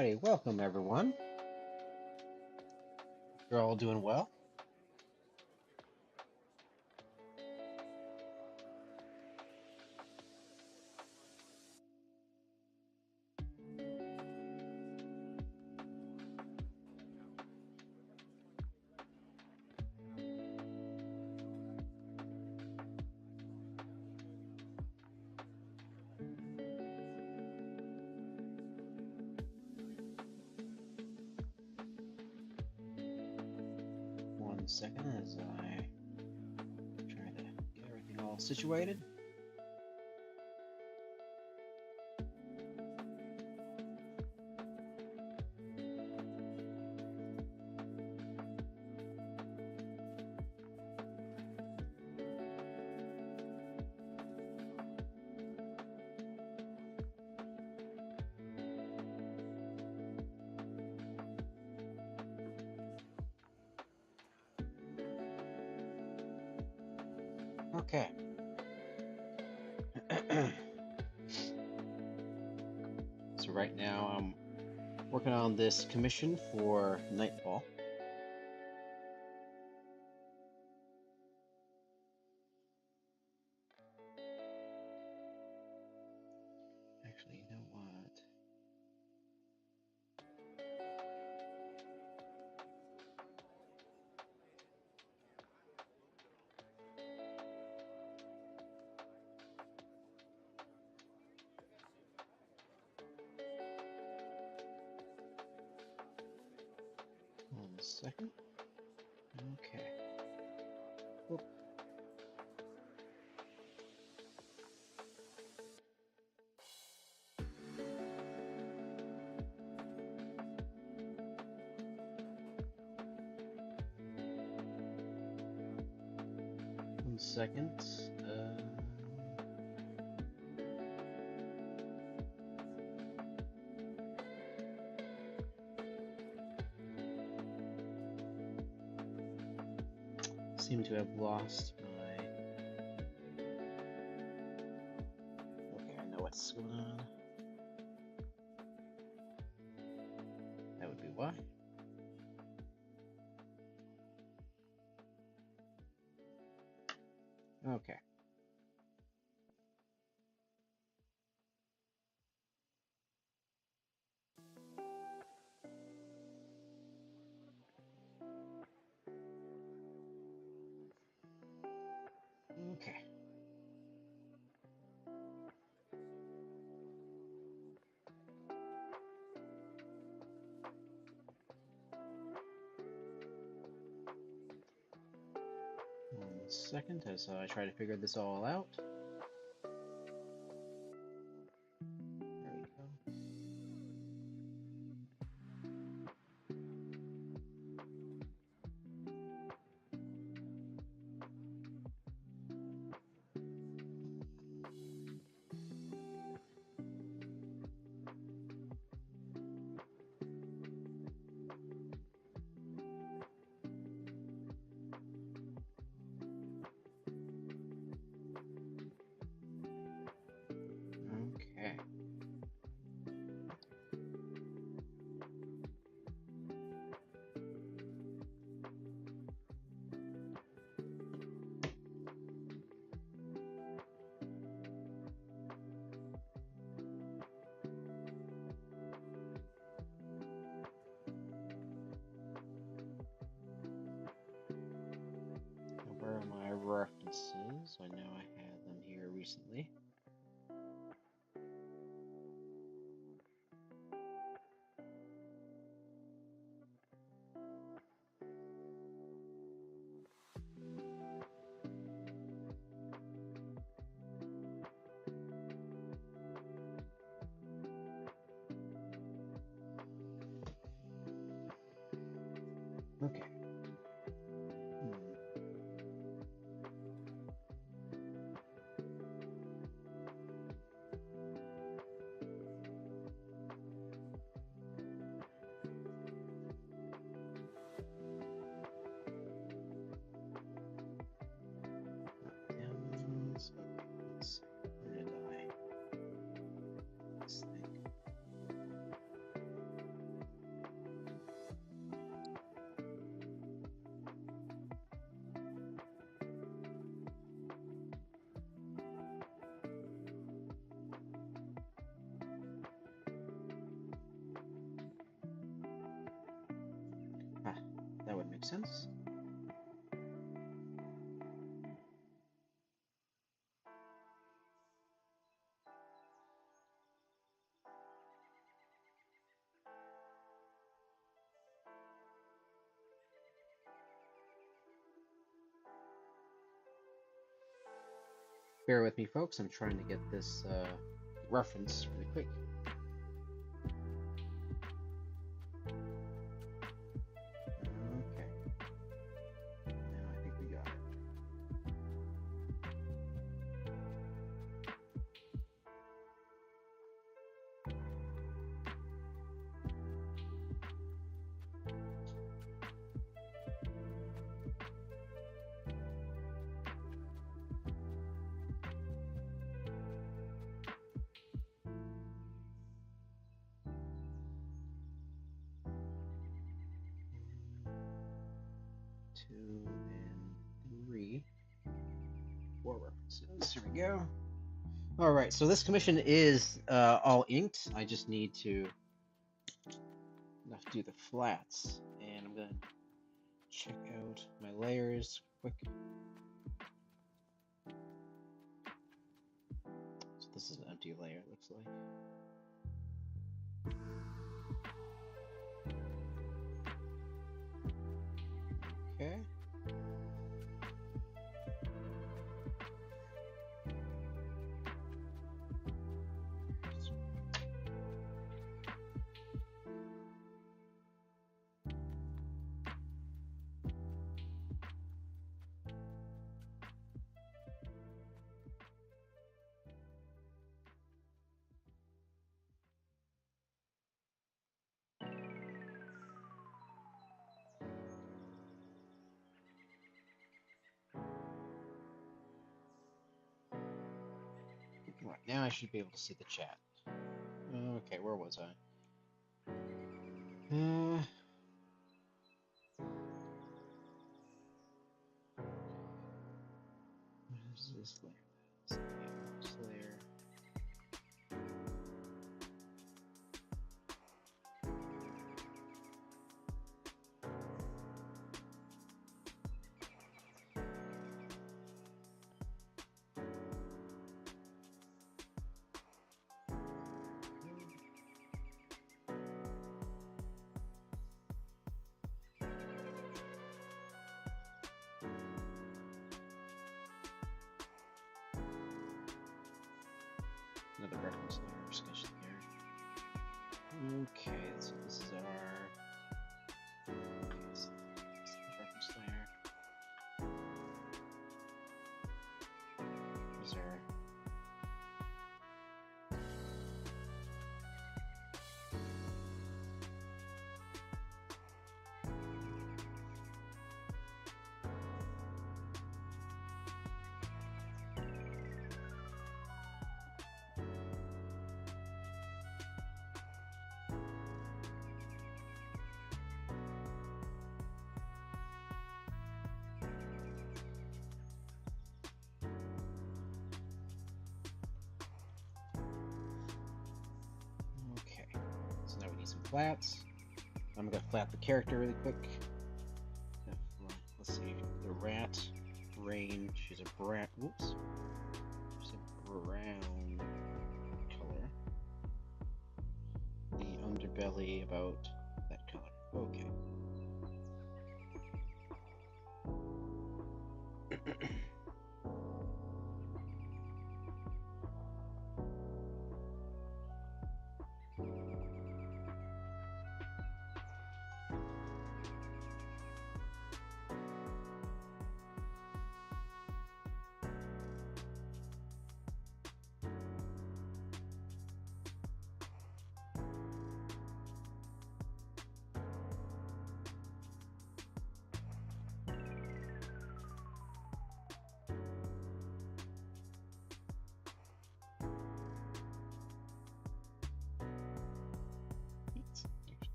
Alrighty, welcome everyone. You're all doing well. One second as I try to get everything all situated. Okay. So right now I'm working on this commission for Nightfall. Actually, you know what? 1 second. Okay. Oop. 1 second. Seem to have lost my... Okay, I know what's going on. That would be why. Okay. Okay. One second as I try to figure this all out. There we go. Okay. Now, where are my references? I know I had them here recently. Okay. Downs. Okay, let's see. Where did I? This thing. makes sense. Bear with me, folks. I'm trying to get this reference really quick. Okay. Now I think we got it. Two and three. 4 references. Here we go. All right, so this commission is all inked. I just need to do the flats, and I'm gonna check out my layers quick. So this is an empty layer, it looks like. Okay. Right, now I should be able to see the chat. Okay, where was I? What is this layer? This layer. Another reference layer, sketch layer. Okay, so this is our. Okay, so this is the reference layer. These are. Okay, so now we need some flats. I'm gonna flat the character really quick. Let's see, the rat range is a brown. Whoops, it's a brown color. The underbelly about that color. Okay.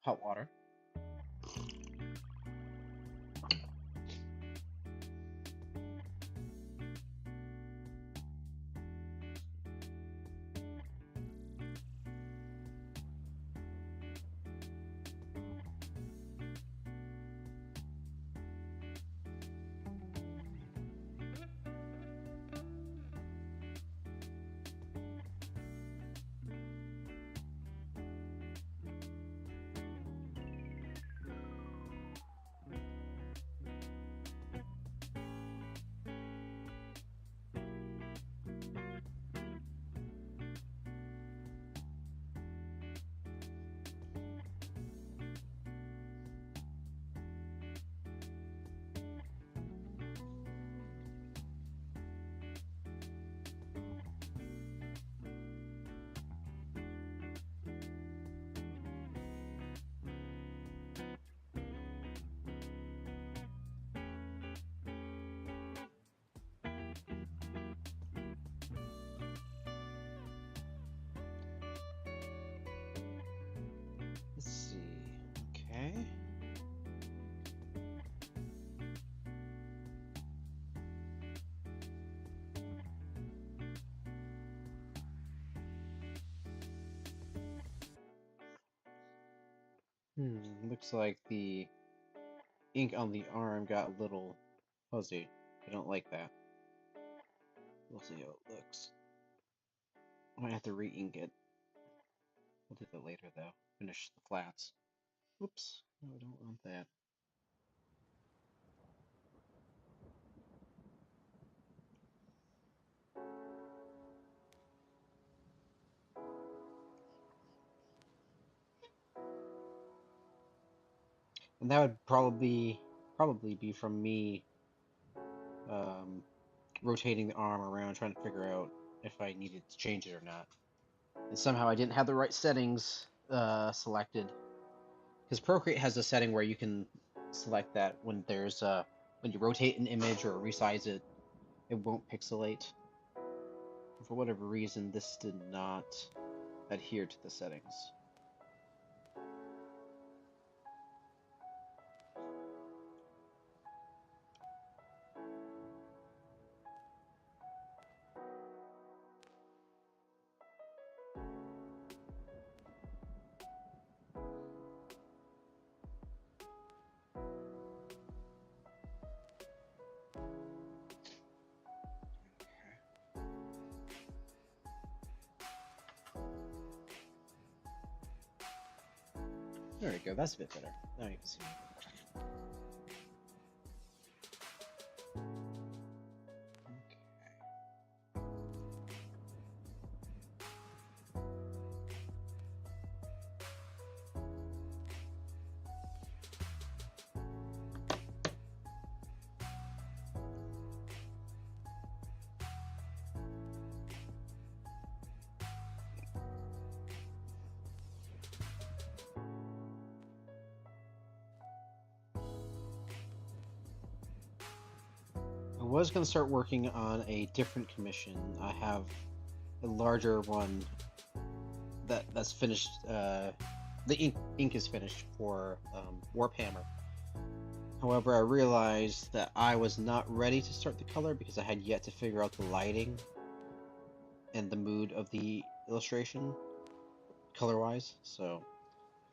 hot water. Let's see. Okay. Looks like the ink on the arm got a little fuzzy. I don't like that. We'll see how it looks. I might have to re-ink it. We'll do that later though. Finish the flats. Oops. No, I don't want that. And that would probably be from me um, rotating the arm around trying to figure out if I needed to change it or not. And somehow I didn't have the right settings selected. Because Procreate has a setting where you can select that when there's when you rotate an image or resize it, it won't pixelate. For whatever reason, this did not adhere to the settings. There we go, that's a bit better. Now you can see it. I was going to start working on a different commission. I have a larger one that's finished. The ink is finished for Warhammer. However, I realized that I was not ready to start the color because I had yet to figure out the lighting and the mood of the illustration color-wise. So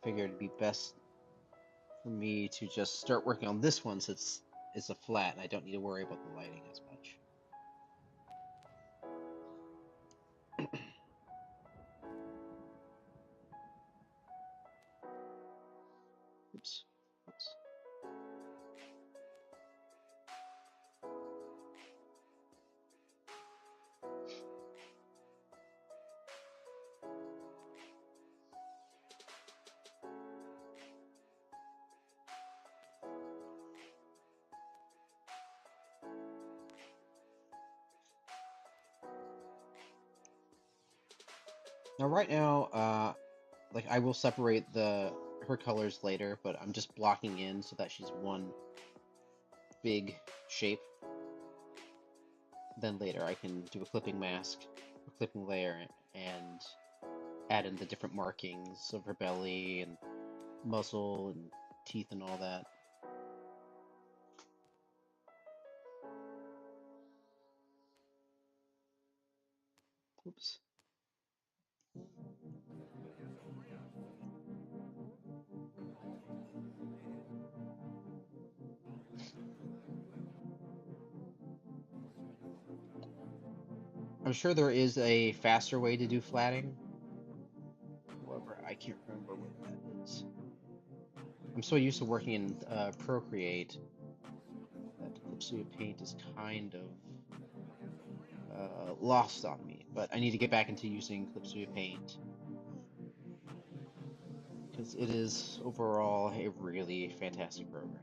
I figured it'd be best for me to just start working on this one since it's a flat and I don't need to worry about the lighting as much. Oops. Oops. Now, right now, like I will separate her colors later, but I'm just blocking in so that she's one big shape. Then later I can do a clipping mask, a clipping layer, and add in the different markings of her belly and muscle and teeth and all that. Oops. I'm sure there is a faster way to do flatting. However, I can't remember what that is. I'm so used to working in Procreate that Clip Studio Paint is kind of lost on me. But I need to get back into using Clip Studio Paint because it is overall a really fantastic program.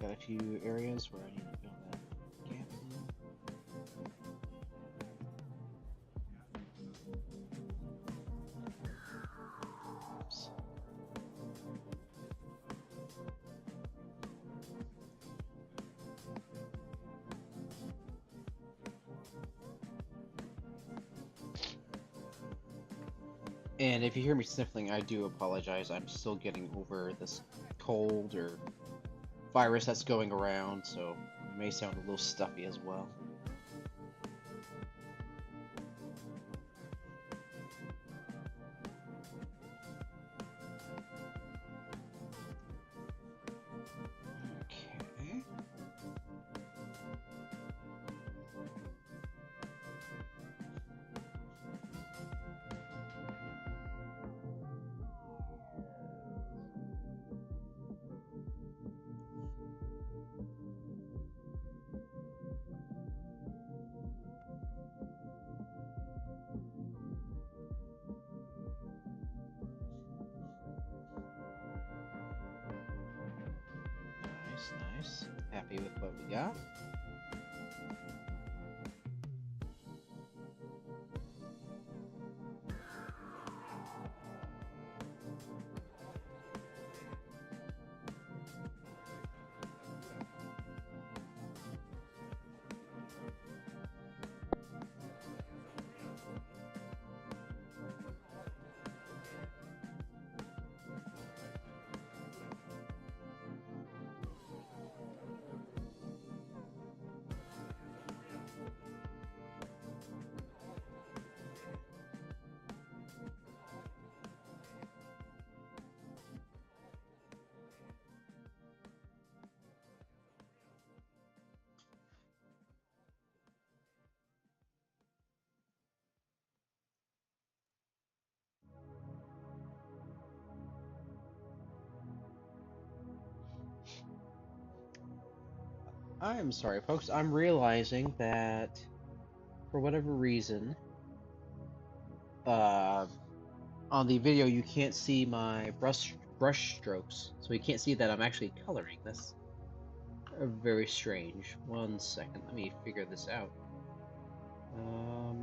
Got a few areas where I need to fill that gap in. Oops. And if you hear me sniffling, I do apologize. I'm still getting over this cold or virus that's going around, so it may sound a little stuffy as well. Okay. Nice, nice. Happy with what we got. I'm sorry, folks. I'm realizing that for whatever reason, uh, on the video you can't see my brush strokes, so you can't see that I'm actually coloring. That's very strange. One second, let me figure this out. Well,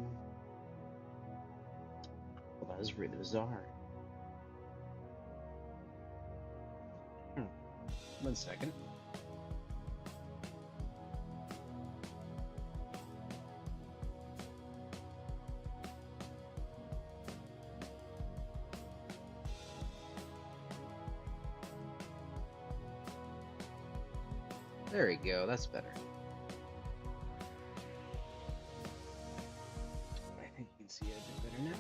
that is really bizarre. One second. There we go, that's better. I think you can see it a bit better now.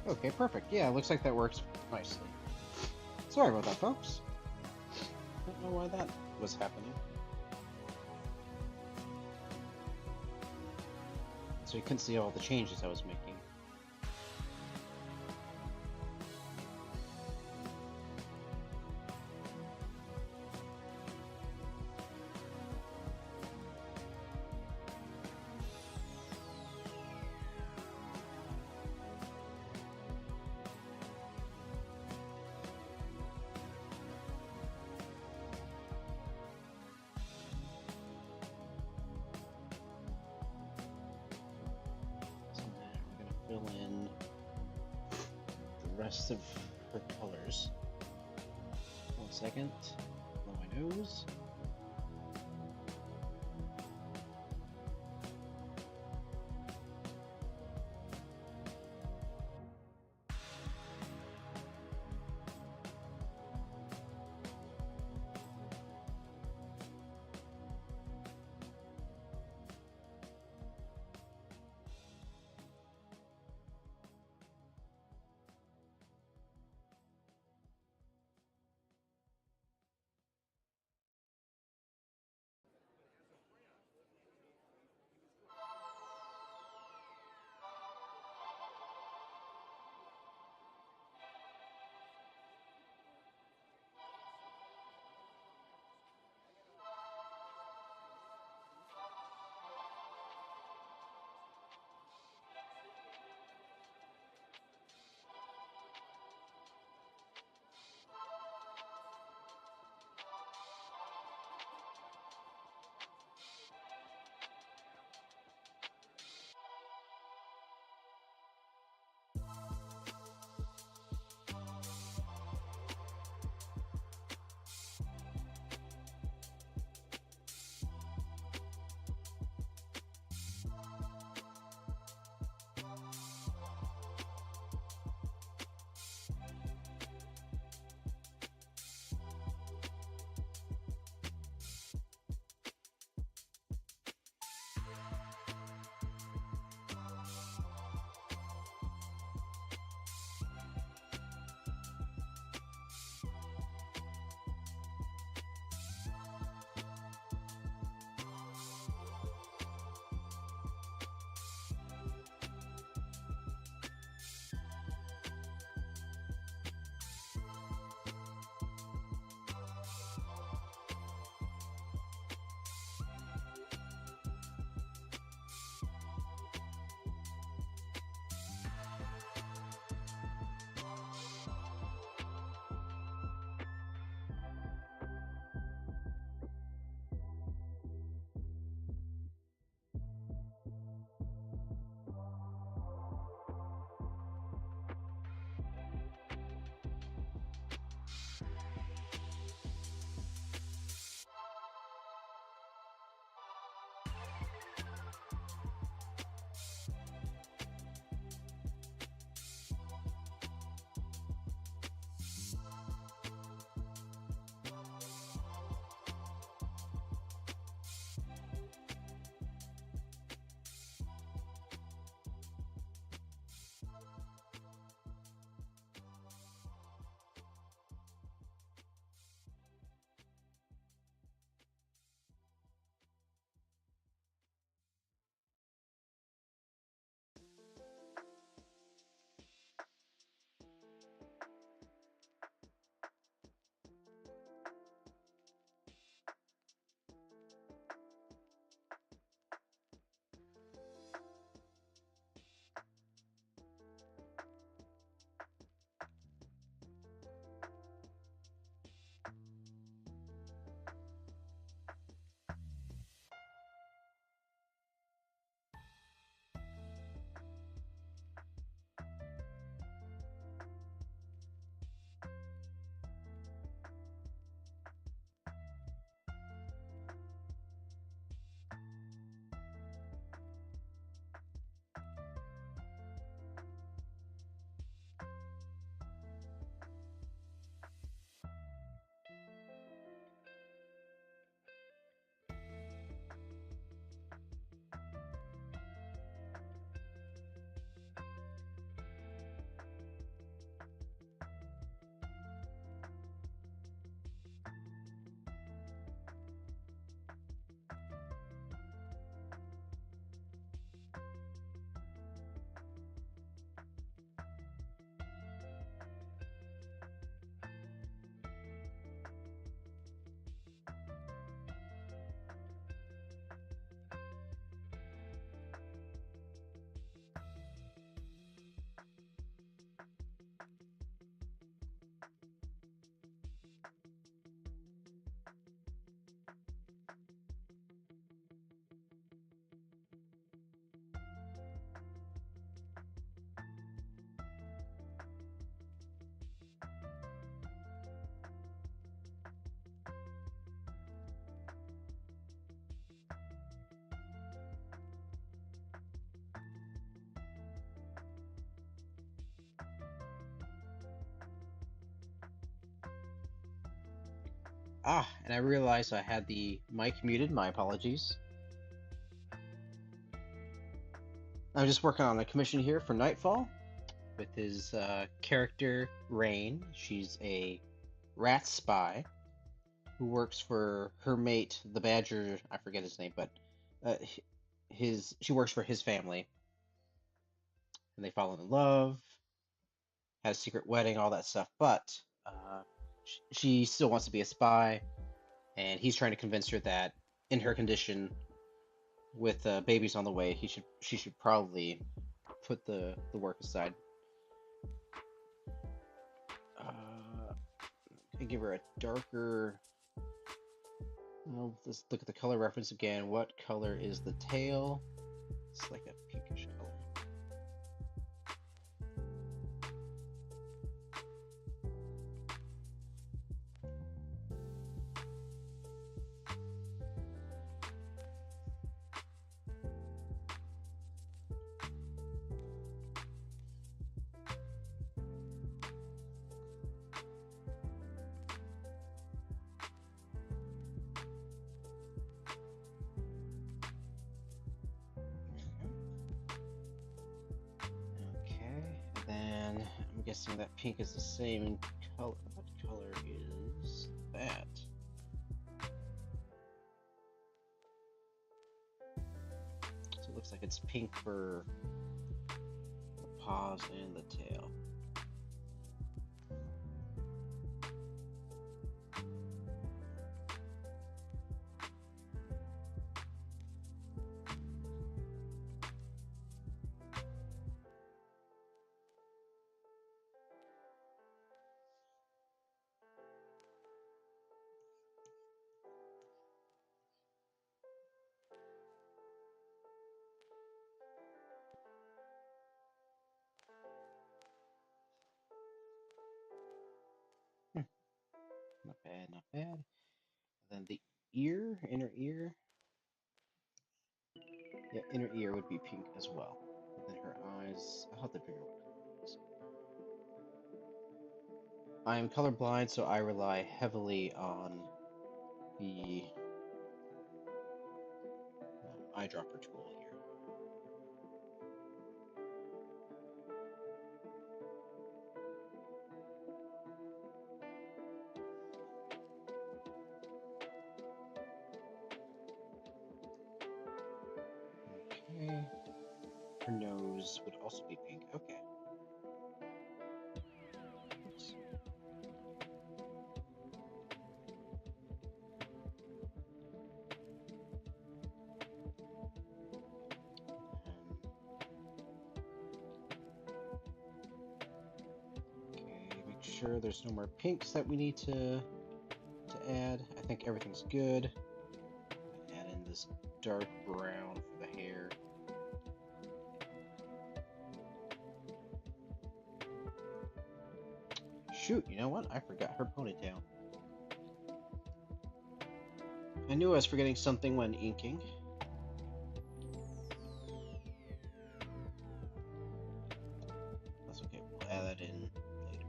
Okay, perfect. Yeah, it looks like that works nicely. Sorry about that, folks. Don't know why that was happening. So you couldn't see all the changes I was making. So now we're gonna fill in the rest of her colors. 1 second. Blow my nose. And I realized I had the mic muted. My apologies. I'm just working on a commission here for Nightfall with his character, Rain. She's a rat spy who works for her mate, the Badger. I forget his name, but uh, she works for his family, and they fall in love, had a secret wedding, all that stuff. But she still wants to be a spy, and he's trying to convince her that in her condition, with babies on the way, she should probably put the work aside. I give her a darker. Let's look at the color reference again. What color is the tail? It's like a pinkish color. Okay, and then I'm guessing that pink is the same color. What color is that? So it looks like it's pink for the paws and the tail. Hmm, not bad, not bad. And then the inner ear. Yeah, inner ear would be pink as well. And then her eyes, I'll have to figure out what color it is. I am colorblind, so I rely heavily on the eyedropper tool here. Okay. Her nose would also be pink. Okay. Nice. Okay, make sure there's no more pinks that we need to add. I think everything's good. Add in this dark brown for the hair. Shoot, you know what? I forgot her ponytail. I knew I was forgetting something when inking. That's okay, we'll add that in later.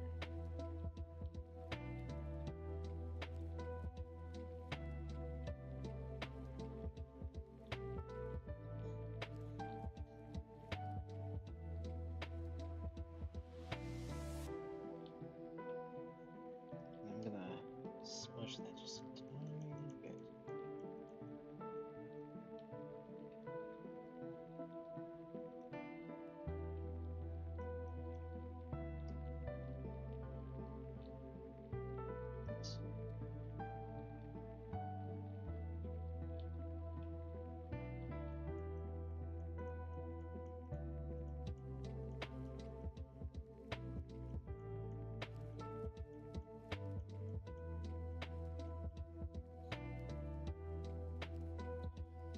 I'm gonna smudge that just a tiny bit. Oops.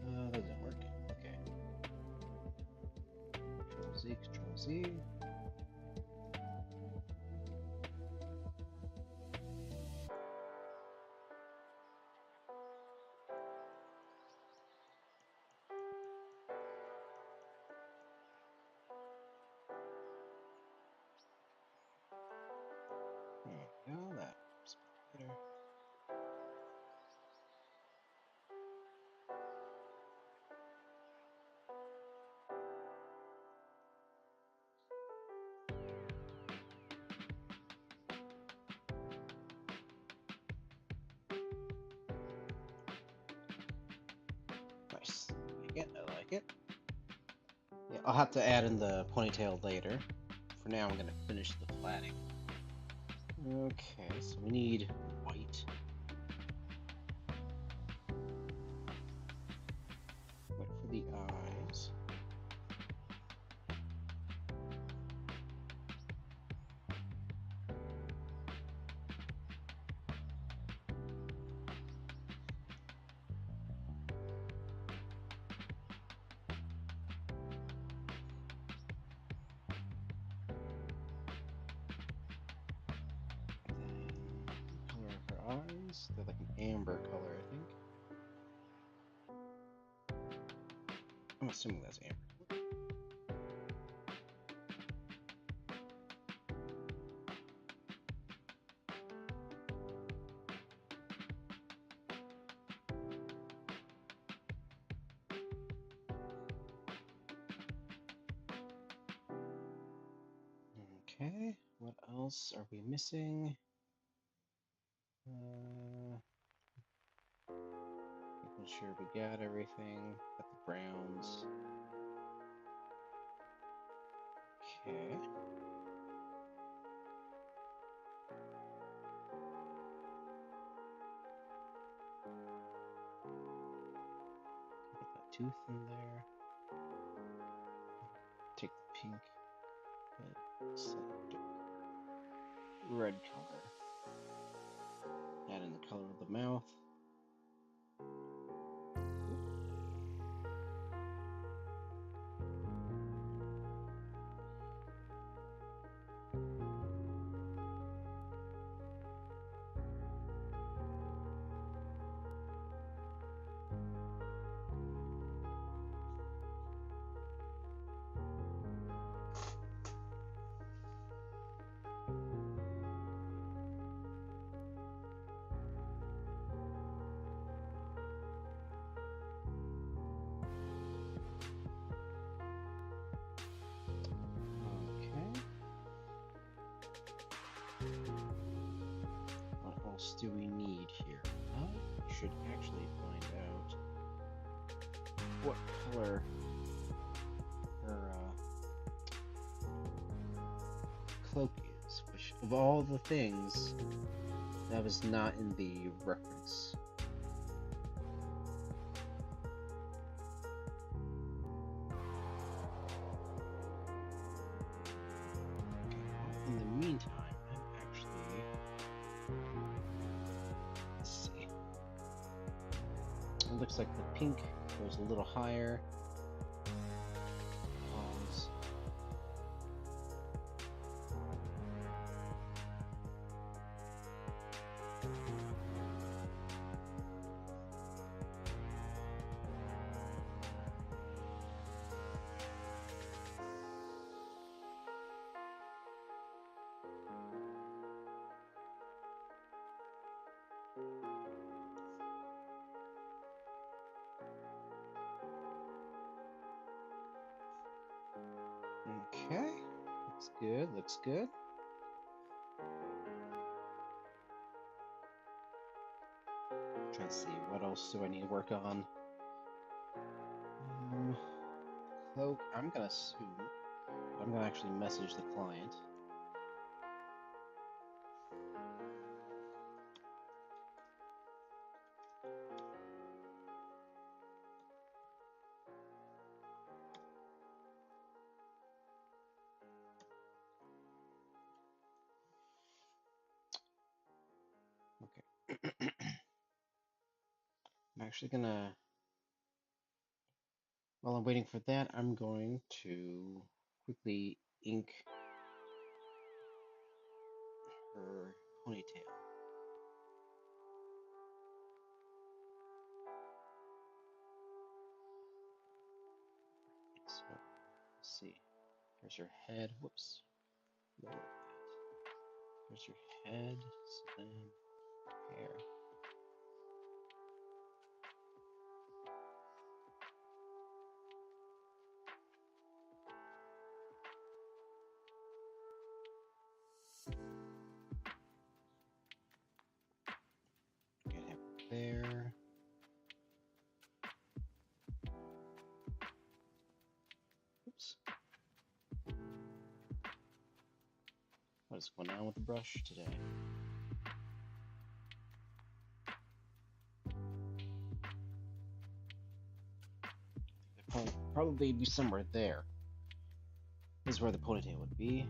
That doesn't work. Okay. Control Z, Control Z. There we go, that's better. it. Yeah, I'll have to add in the ponytail later. For now, I'm gonna finish the plaiting. Okay, so we need white. White for the eyes. Eyes. They're like an amber color, I think. I'm assuming that's amber. Okay, what else are we missing? Making sure we got everything. Got the browns. Okay. Get that tooth in there. Take the pink. Red color. Add in the color of the mouth. What else do we need here? We should actually find out what color her cloak is, which of all the things, that was not in the reference. In the meantime, I'm actually... Let's see. It looks like the pink goes a little higher. Okay, looks good, looks good. Trying to see, what else do I need to work on? Cloak, I'm gonna assume. I'm gonna actually message the client. Okay. I'm actually gonna, while I'm waiting for that, I'm going to quickly ink her ponytail. So, let's see. There's her head. Whoops. Lower that. There's your head. So then, hair. Get him there. What is going on with the brush today? It'd probably be somewhere there. This is where the ponytail would be.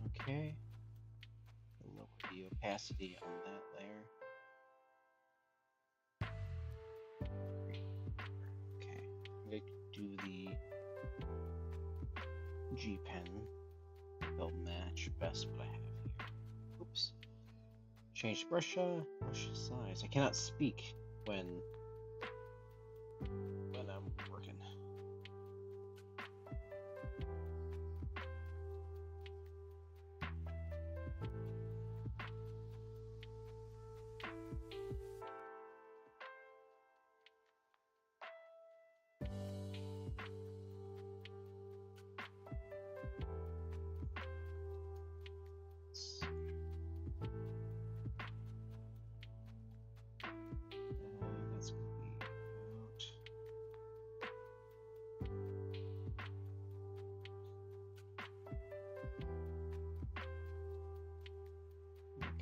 Okay. Lower the opacity on that layer. Okay. I'm going to do the G pen. They'll match best what I have here. Oops. Change brush size. I cannot speak when I'm working. That's gonna be about.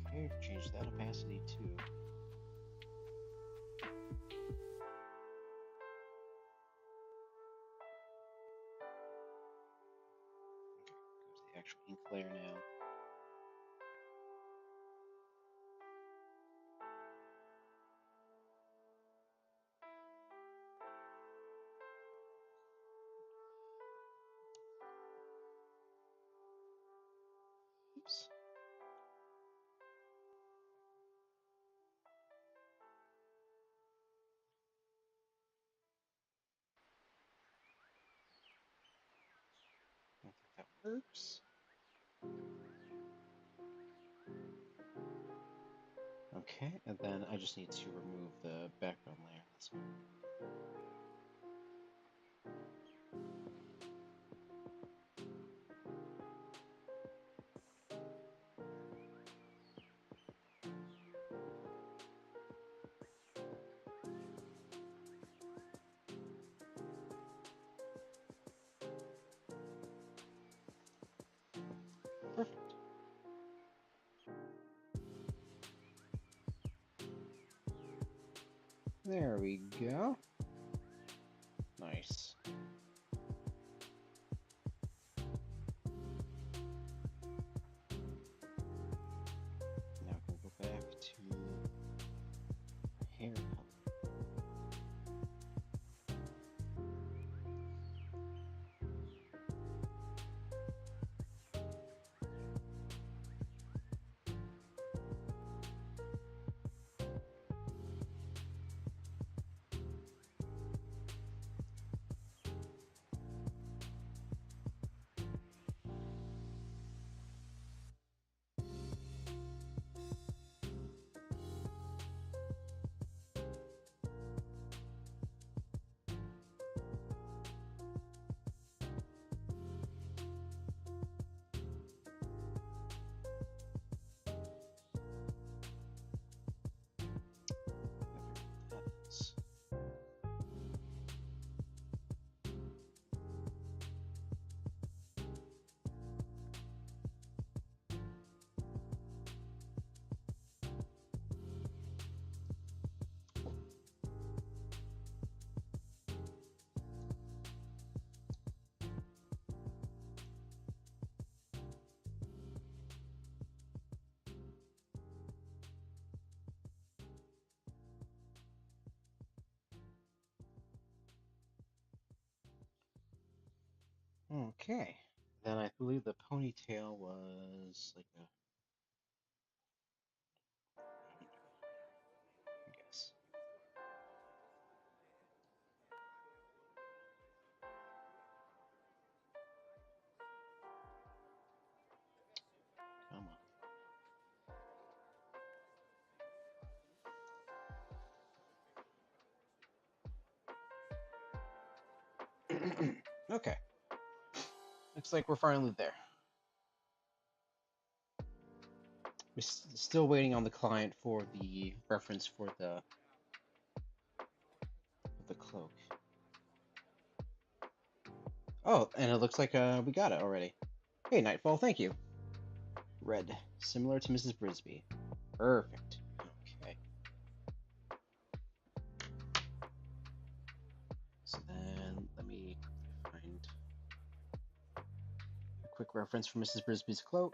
Okay, change that opacity too. Okay, go to the actual ink layer now. Oops. I don't think that works. Okay, and then I just need to remove the background layer. That's all. Perfect. There we go. Nice. Now we can go back to hair color. That is. Okay. Then I believe the ponytail was like a. I guess. Come on. Okay. Looks like we're finally there. We're still waiting on the client for the reference for the cloak. Oh, and it looks like we got it already. Hey, Nightfall, thank you. Red, similar to Mrs. Brisby. Perfect. Okay. So then let me find a quick reference for Mrs. Brisby's cloak.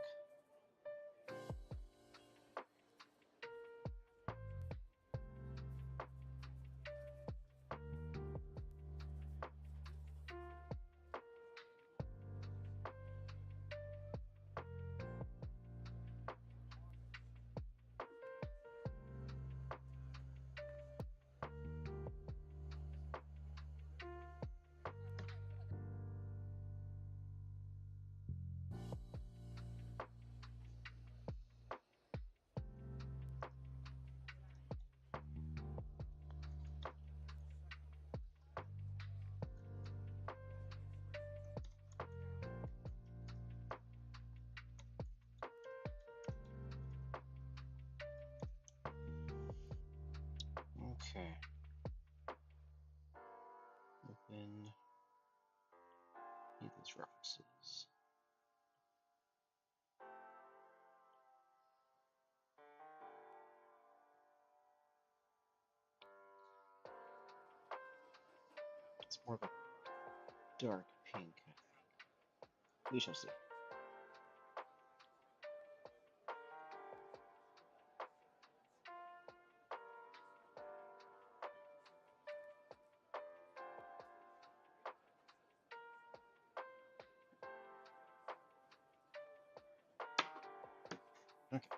Okay. Open. Need these references. It's more of a dark pink, I think. We shall see. Okay.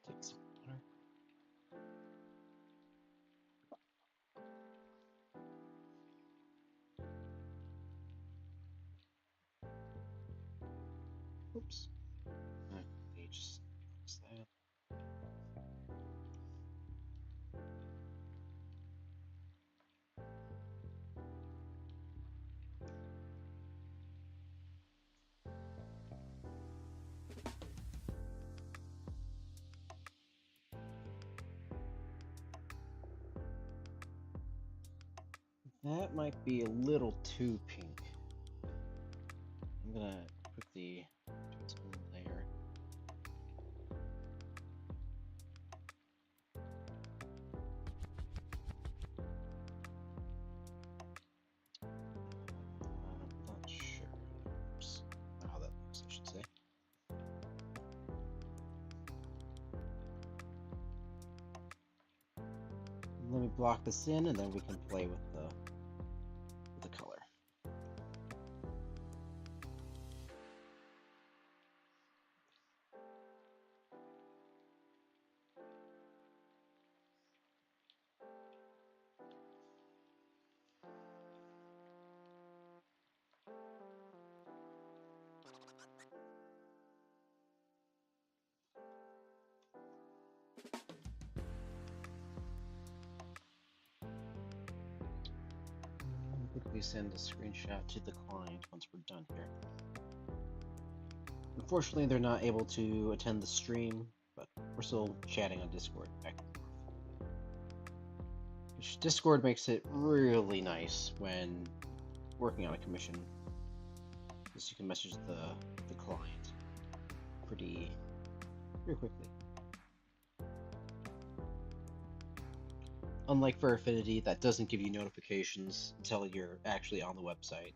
Take some water. Oops. Okay, just fix that. That might be a little too pink. I'm gonna quickly do its own layer. I'm not sure. Oops. How that looks, I should say. Let me block this in, and then we can play with the color. Quickly send a screenshot to the client once we're done here. Unfortunately, they're not able to attend the stream, but we're still chatting on Discord back and forth. Which Discord makes it really nice when working on a commission, because you can message the client pretty quickly. Unlike for Affinity, that doesn't give you notifications until you're actually on the website.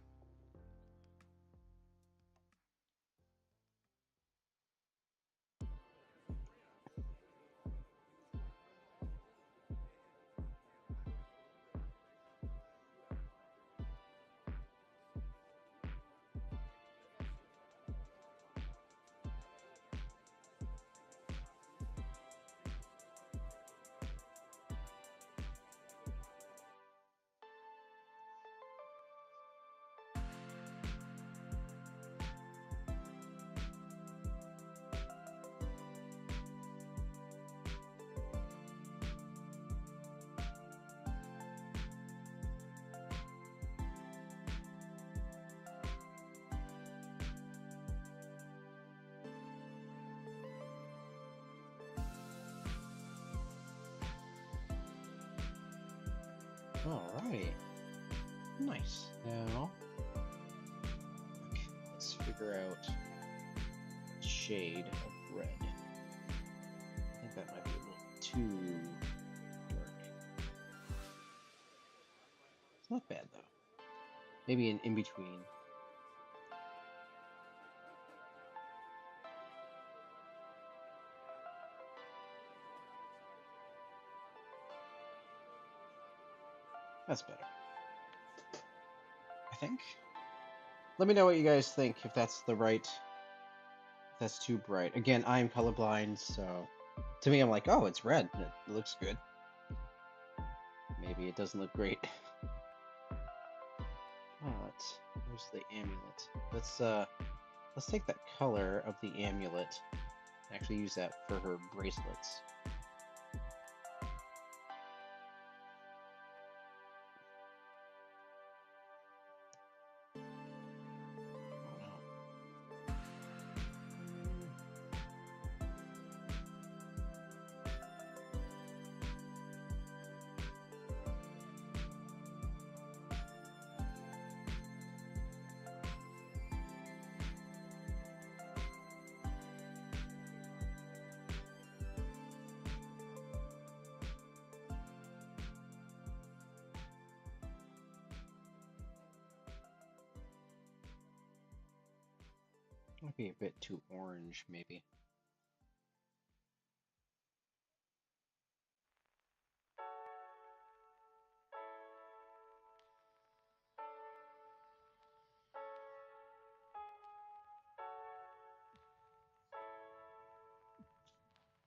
Alright. Nice. Now, okay, let's figure out shade of red. I think that might be a little too dark. It's not bad though. Maybe an in-between. That's better, I think. Let me know what you guys think, if that's if that's too bright. Again, I'm colorblind, so to me I'm like, oh, it's red. It looks good. Maybe it doesn't look great. But where's the amulet? Let's take that color of the amulet and actually use that for her bracelets. Oh no. Might be a bit too orange, maybe.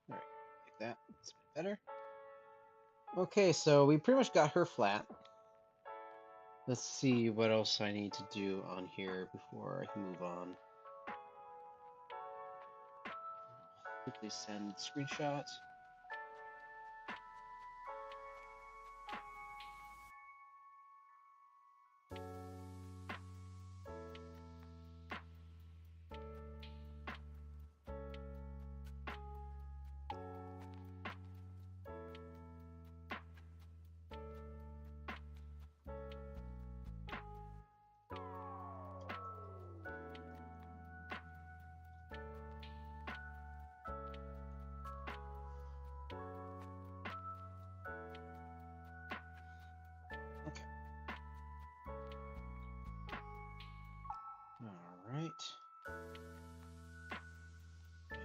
Alright, like that. That's a bit better. Okay, so we pretty much got her flat. Let's see what else I need to do on here before I can move on. Quickly send screenshot. Okay. Alright. Now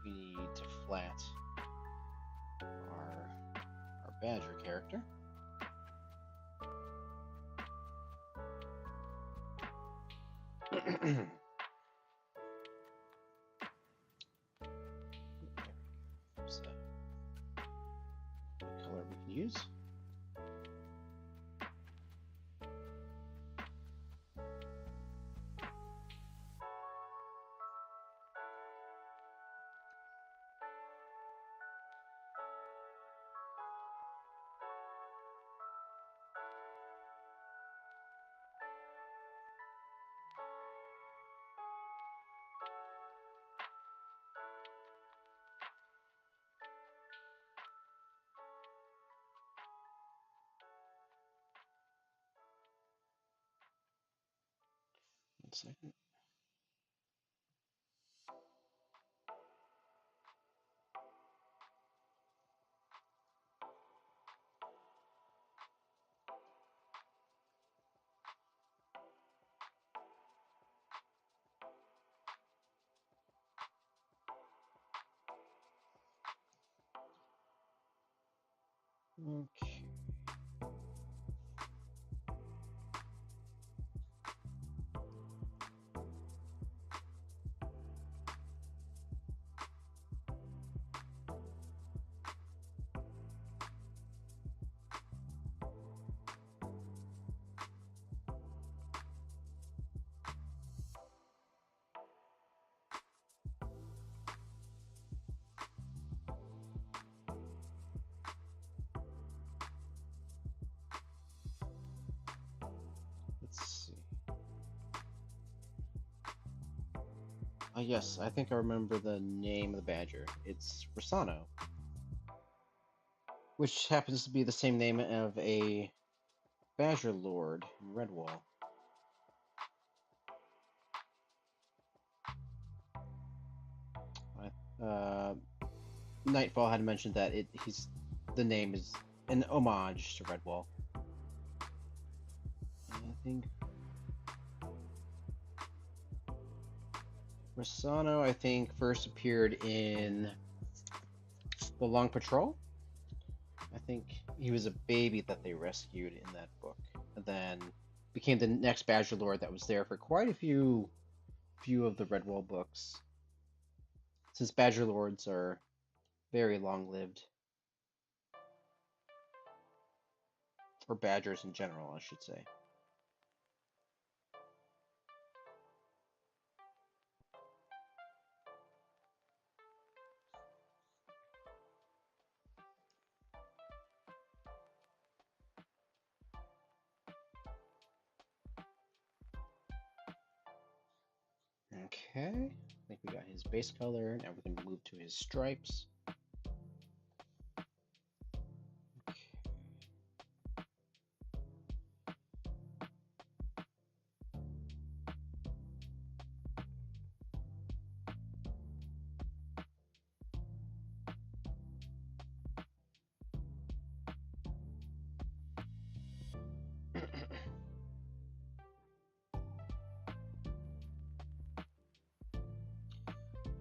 we need to flat our badger character. There's a color we can use. One second. Okay. Let's see. Yes, I think I remember the name of the badger. It's Rosano. which happens to be the same name of a Badger Lord in Redwall. Nightfall had mentioned that the name is an homage to Redwall. And I think Rosano, first appeared in The Long Patrol. I think he was a baby that they rescued in that book, and then became the next Badger Lord that was there for quite a few of the Redwall books, since Badger Lords are very long-lived, or badgers in general, I should say. Okay, I think we got his base color. Now we're going to move to his stripes.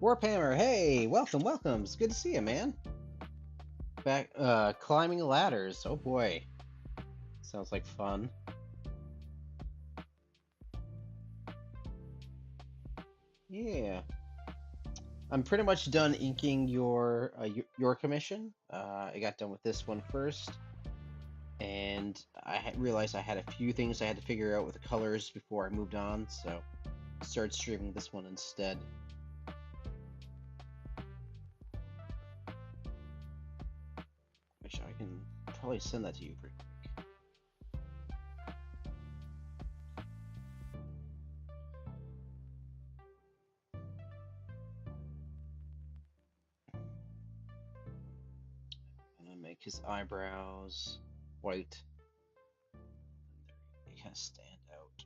Warphammer, hey, welcome. It's good to see you, man. Back, climbing ladders. Oh boy, sounds like fun. Yeah, I'm pretty much done inking your commission. I got done with this one first, and I realized I had a few things I had to figure out with the colors before I moved on, so I started streaming this one instead. Which I can probably send that to you pretty quick. I'm gonna make his eyebrows white. They kind of stand out.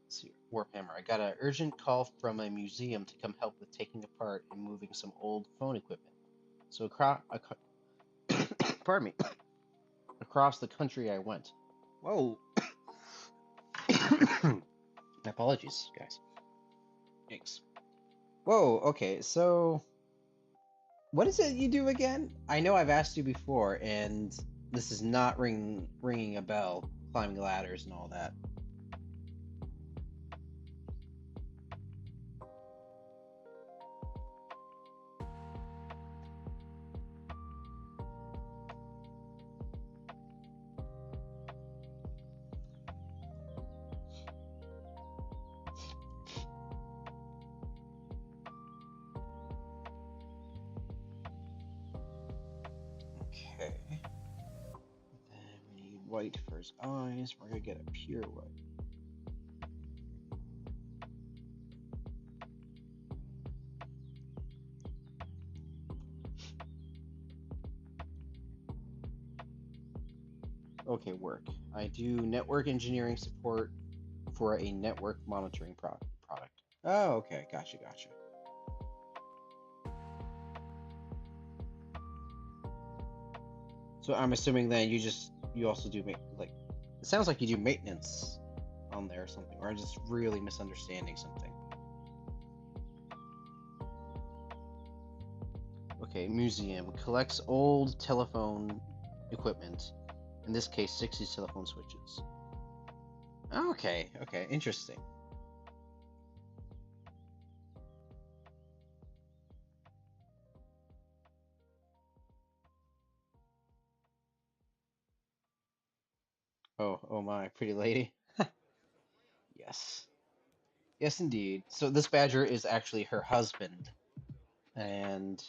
Let's see, Warhammer. I got an urgent call from a museum to come help with taking apart and moving some old phone equipment. So pardon me, across the country I went. Whoa. Apologies, guys. Thanks. Whoa. Okay. So, what is it you do again? I know I've asked you before, and this is not ringing a bell. Climbing ladders and all that. Okay. Then we need white for his eyes. We're gonna get a pure white. Okay, work. I do network engineering support for a network monitoring product. Oh, okay, gotcha. So I'm assuming then you also do like, it sounds like you do maintenance on there or something, or I'm just really misunderstanding something. Okay, museum collects old telephone equipment. In this case, 60 telephone switches. Okay, interesting. Oh my, pretty lady. Yes. Yes, indeed. So this badger is actually her husband, and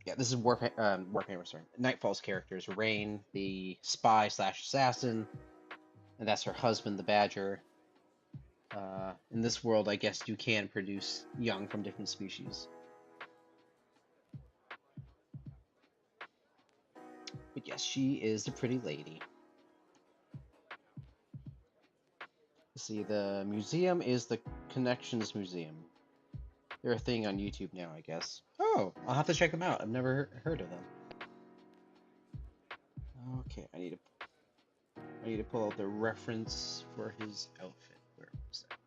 yeah, this is Warhammer. Sorry, Nightfall's characters: Rain, the spy slash assassin, and that's her husband, the badger. In this world, I guess you can produce young from different species. But yes, she is a pretty lady. See, the museum is the Connections Museum. They're a thing on YouTube now, I guess. Oh, I'll have to check them out. I've never heard of them. Okay, I need to pull out the reference for his outfit. Where was that?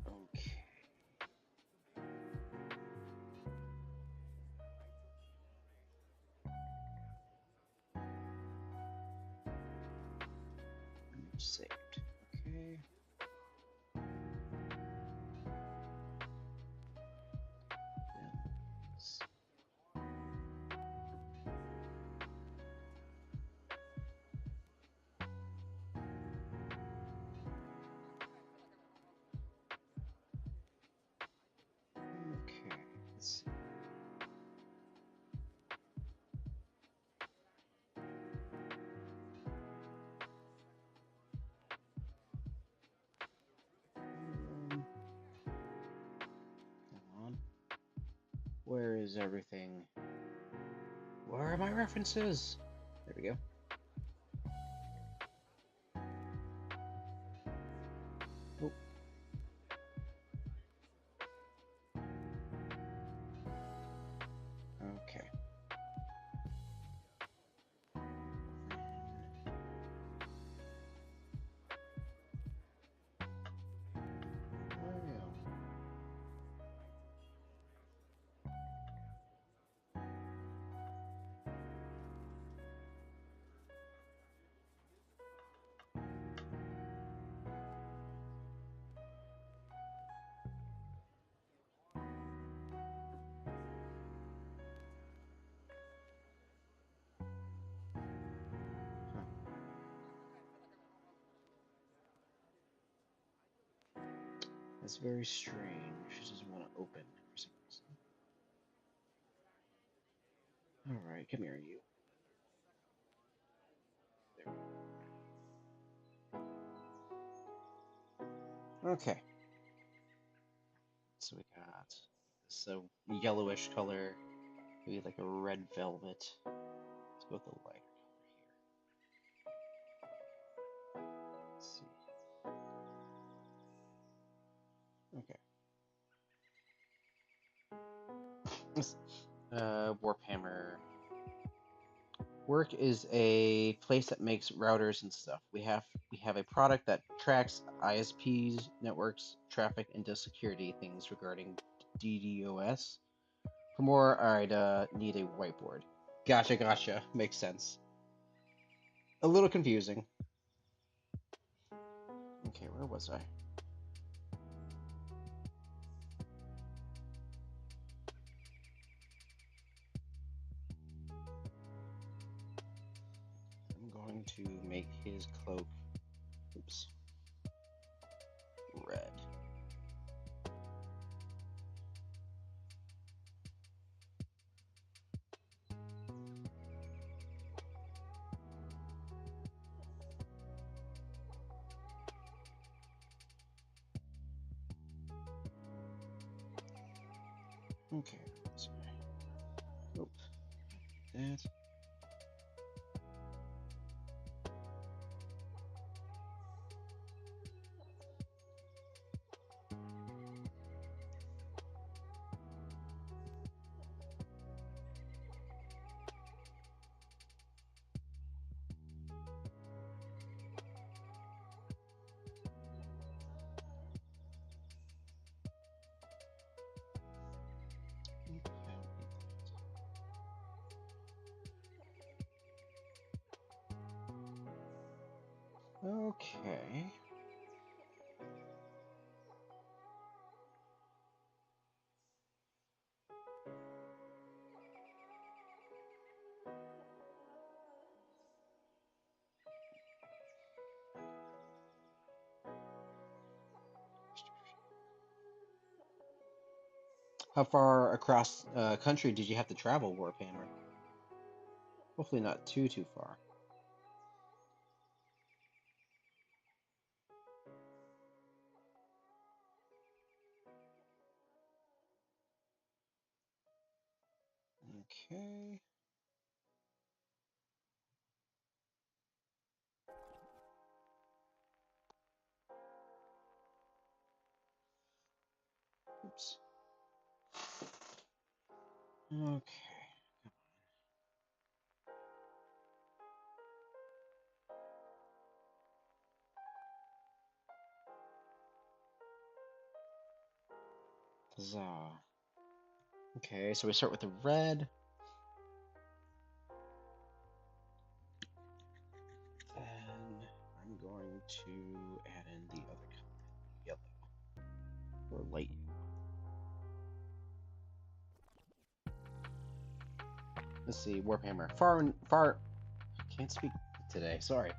Okay. Saved. Okay. Yes. Okay. Let's see. Come on. Where is everything? Where are my references? There we go. Oh. Okay. Oh, yeah. Huh. That's very strange. It doesn't want to open for some reason. All right, come here, you. There. Okay. So we got this yellowish color, maybe like a red velvet. Let's go with the lighter color here. Let's see. Okay. Warphammer. Work is a place that makes routers and stuff. We have a product that tracks ISPs, networks, traffic, and does security things regarding DDoS. For more, I'd need a whiteboard. Gotcha. Makes sense. A little confusing. Okay, where was I? I'm going to make his cloak, oops, red. Okay, so, oops, that. Okay. How far across country did you have to travel, Warhammer? Hopefully not too far. Okay. Oops. Okay. Huzzah. Okay, so we start with the red. Then I'm going to add in the other color, yellow, or light yellow. Let's see, Warhammer. Far. I can't speak today. Sorry.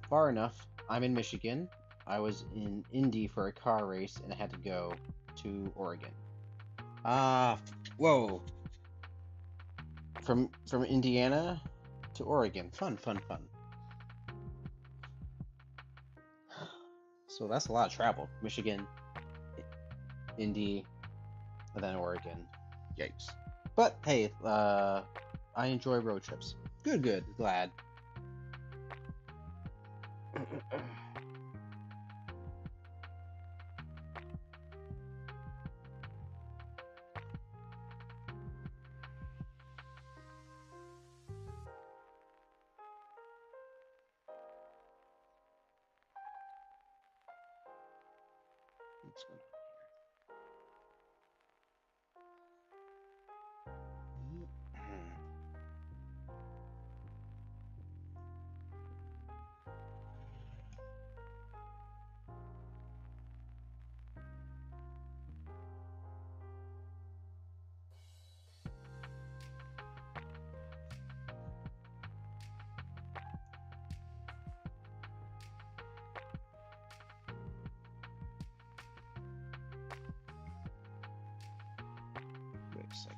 Far enough. I'm in Michigan. I was in Indy for a car race, and I had to go to Oregon. Whoa. From Indiana to Oregon. Fun. So that's a lot of travel. Michigan, Indy, and then Oregon. Yikes. But hey, I enjoy road trips. Good. Glad. What's going on here? Wait a second.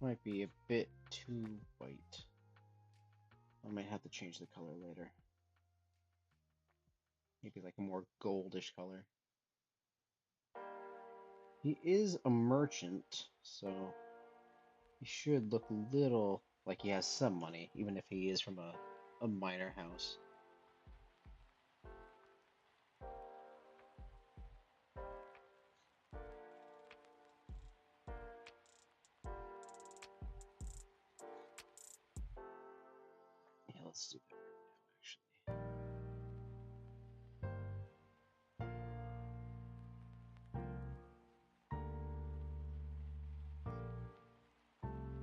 Might be a bit too white. I might have to change the color later. Maybe like a more goldish color. He is a merchant, so he should look a little like he has some money, even if he is from a minor house. Yeah, let's do that right now, actually.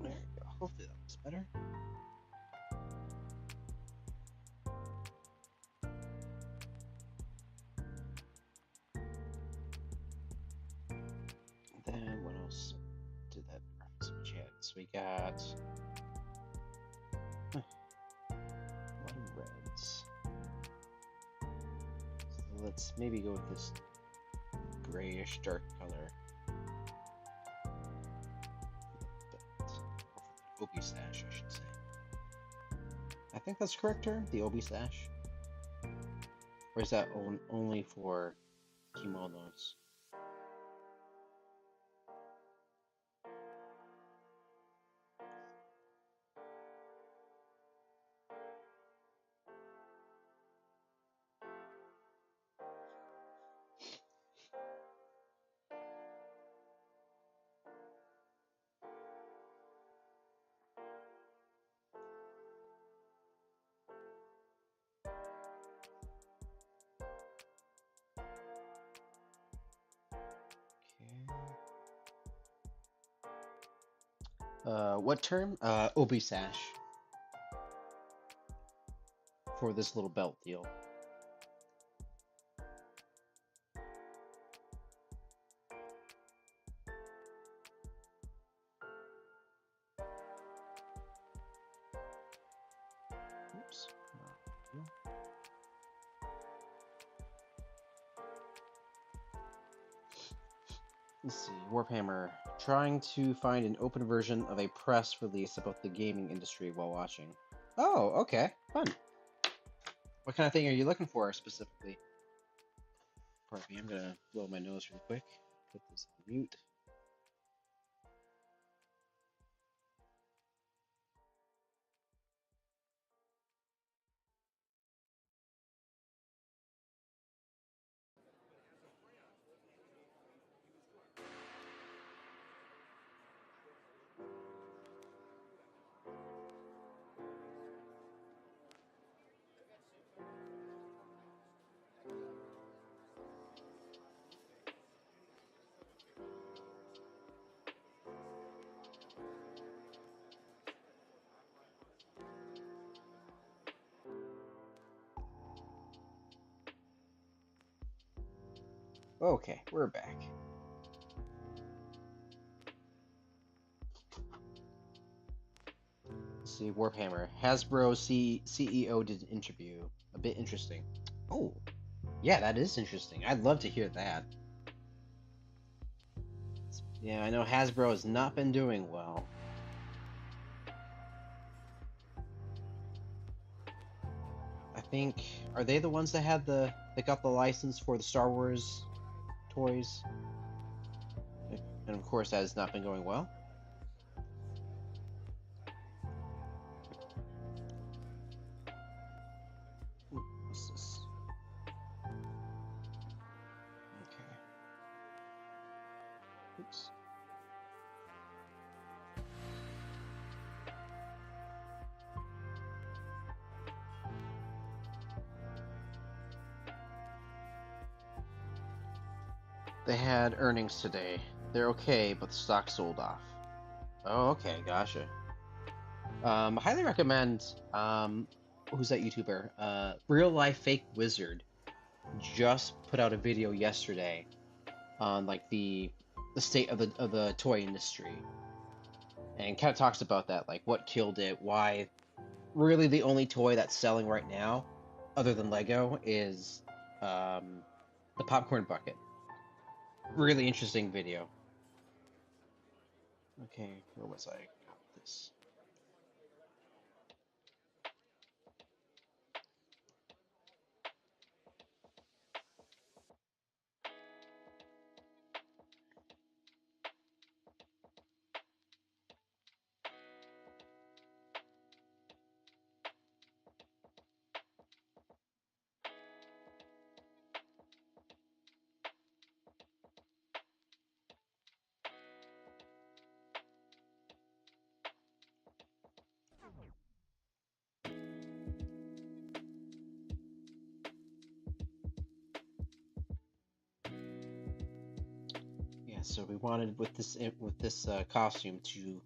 There we go. Hopefully that looks better. Then what else did that reference we had? So we got a lot of reds. So let's maybe go with this grayish dark color. Obi sash, I should say. I think that's correct term, the obi sash. Or is that only for kimonos? What term? Obi sash. For this little belt deal. Let's see, Warhammer. Trying to find an open version of a press release about the gaming industry while watching. Oh, okay. Fun. What kind of thing are you looking for specifically? Pardon me, I'm gonna blow my nose real quick. Put this on mute. Okay, we're back. Let's see, Warhammer. Hasbro CEO did an interview. A bit interesting. Oh, yeah, that is interesting. I'd love to hear that. Yeah, I know Hasbro has not been doing well. I think, are they the ones that got the license for the Star Wars toys? And of course, that has not been going well. What's this? Okay. Oops. They had earnings today. They're okay, but the stock sold off. Oh, okay, gotcha. Highly recommend. Who's that YouTuber? Real Life Fake Wizard just put out a video yesterday on like the state of the toy industry, and kind of talks about that, like what killed it, why. Really, the only toy that's selling right now, other than Lego, is um, the popcorn bucket. Really interesting video. Okay, where was I? Got this. Yeah, so we wanted with this costume to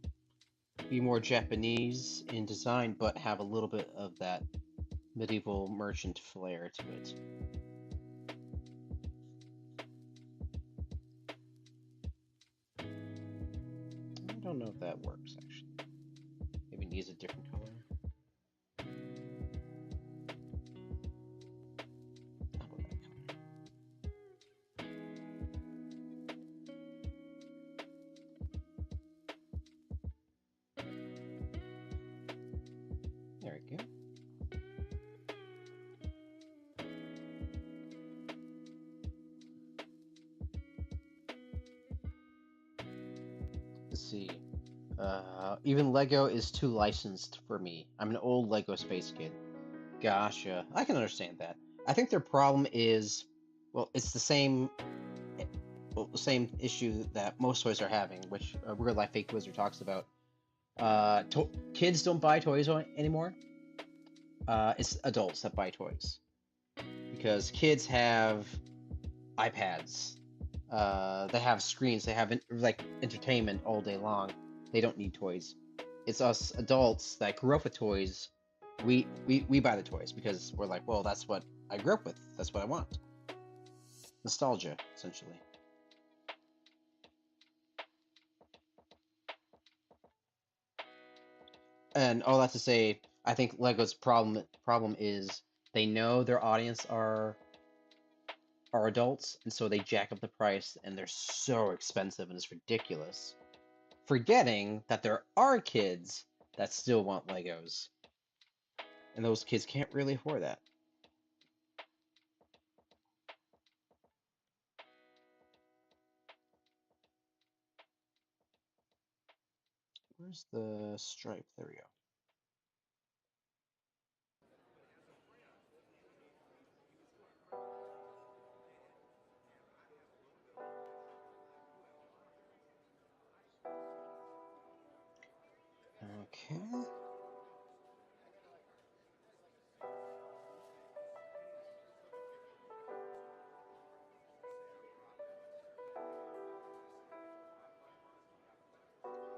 be more Japanese in design, but have a little bit of that medieval merchant flair to it. I don't know if that works actually. Maybe it needs a different color. How about that color? There we go. Let's see. Even Lego is too licensed for me. I'm an old Lego space kid. Gotcha. I can understand that. I think their problem is, well, it's the same, well, the same issue that most toys are having, which Real Life Fake Wizard talks about. Kids don't buy toys anymore. It's adults that buy toys because kids have iPads. They have screens. They have like entertainment all day long. They don't need toys. It's us adults that grew up with toys. We buy the toys because we're like, well, that's what I grew up with. That's what I want. Nostalgia, essentially. And all that to say, I think Lego's problem is they know their audience are are adults, and so they jack up the price, and they're so expensive, and it's ridiculous. Forgetting that there are kids that still want Legos, and those kids can't really afford that. Where's the stripe? There we go. Okay.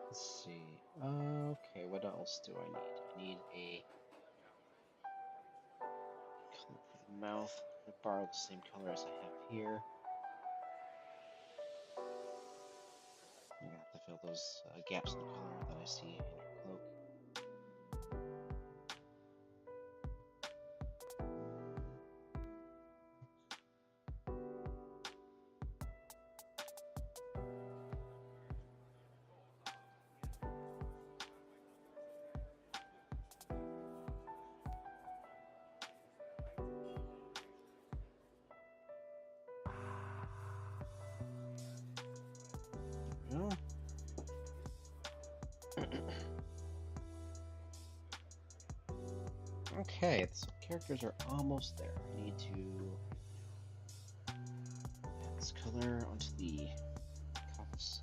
Let's see. Okay, what else do I need? I need a color for the mouth. I'm gonna borrow the same color as I have here. I'm gonna have to fill those gaps in the color that I see in your cloak. No. Okay, so characters are almost there. I need to add this color onto the cuffs.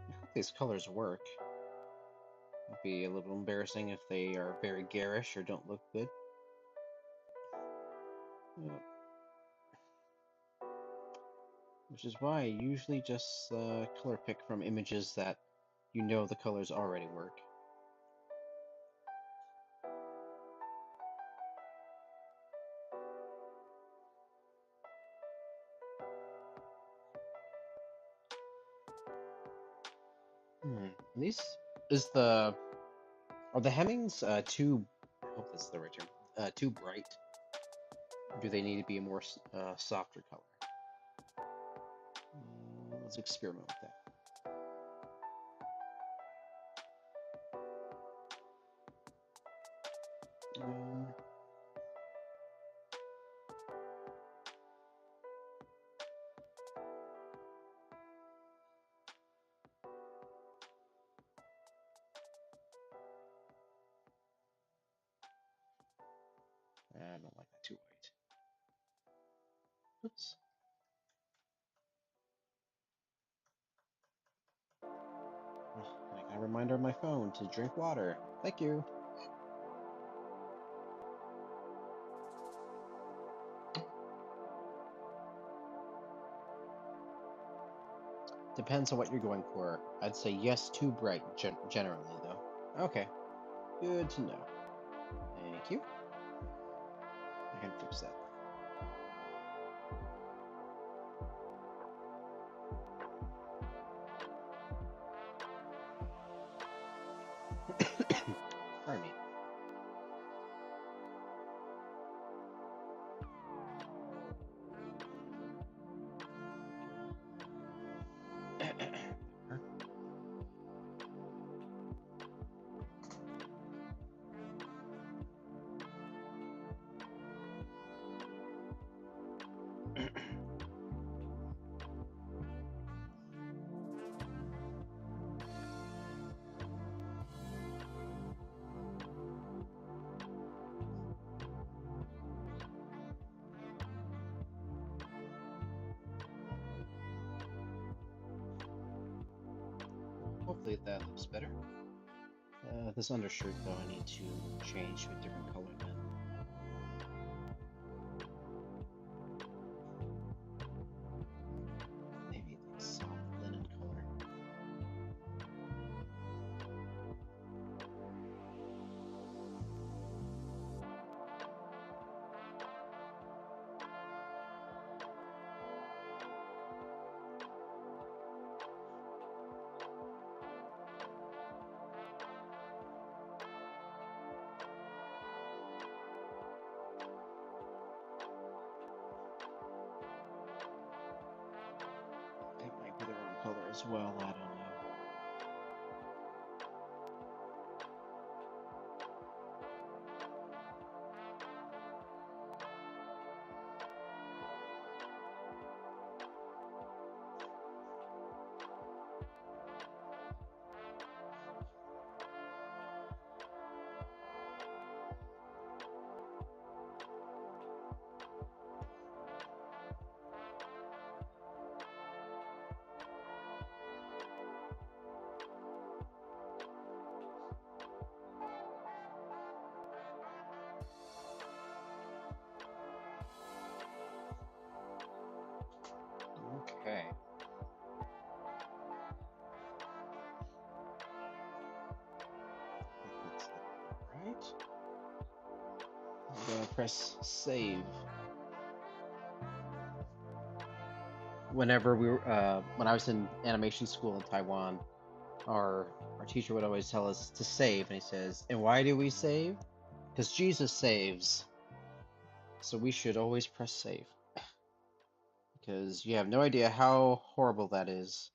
I hope these colors work. It'd be a little embarrassing if they are very garish or don't look good. Which is why I usually just color pick from images that you know the colors already work. These is the are the hemmings too? I hope that's the right term. Too bright? Or do they need to be a more softer color? Let's experiment with that. I don't like that too white. Oops. I got a reminder on my phone to drink water. Thank you. Depends on what you're going for. I'd say yes, too bright, generally, though. Okay, good to know. Thank you. I can fix that. Pardon me. Hopefully that looks better. This undershirt, though, I need to change to a different color then. as well. I don't know. Okay. That's right. I'm gonna press save. Whenever when I was in animation school in Taiwan, our teacher would always tell us to save, and he says, "And why do we save? Because Jesus saves. So we should always press save, because you have no idea how horrible that is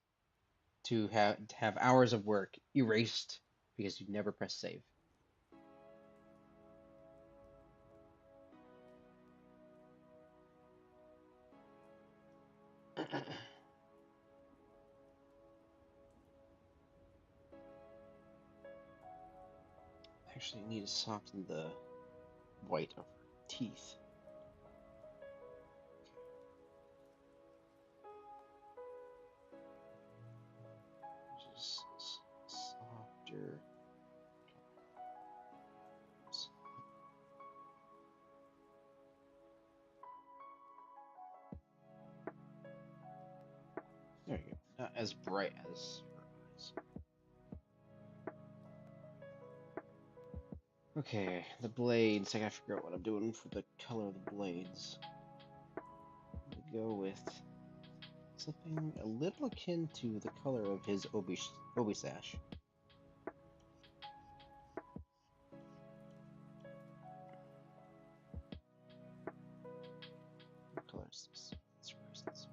to have hours of work erased because you never press save." Actually, need to soften the white of her teeth. Just softer. There you go. Not as bright as her eyes. Okay, the blades. I gotta figure out what I'm doing for the color of the blades. I'm gonna go with something a little akin to the color of his obi sash. What color is this? Let's erase this.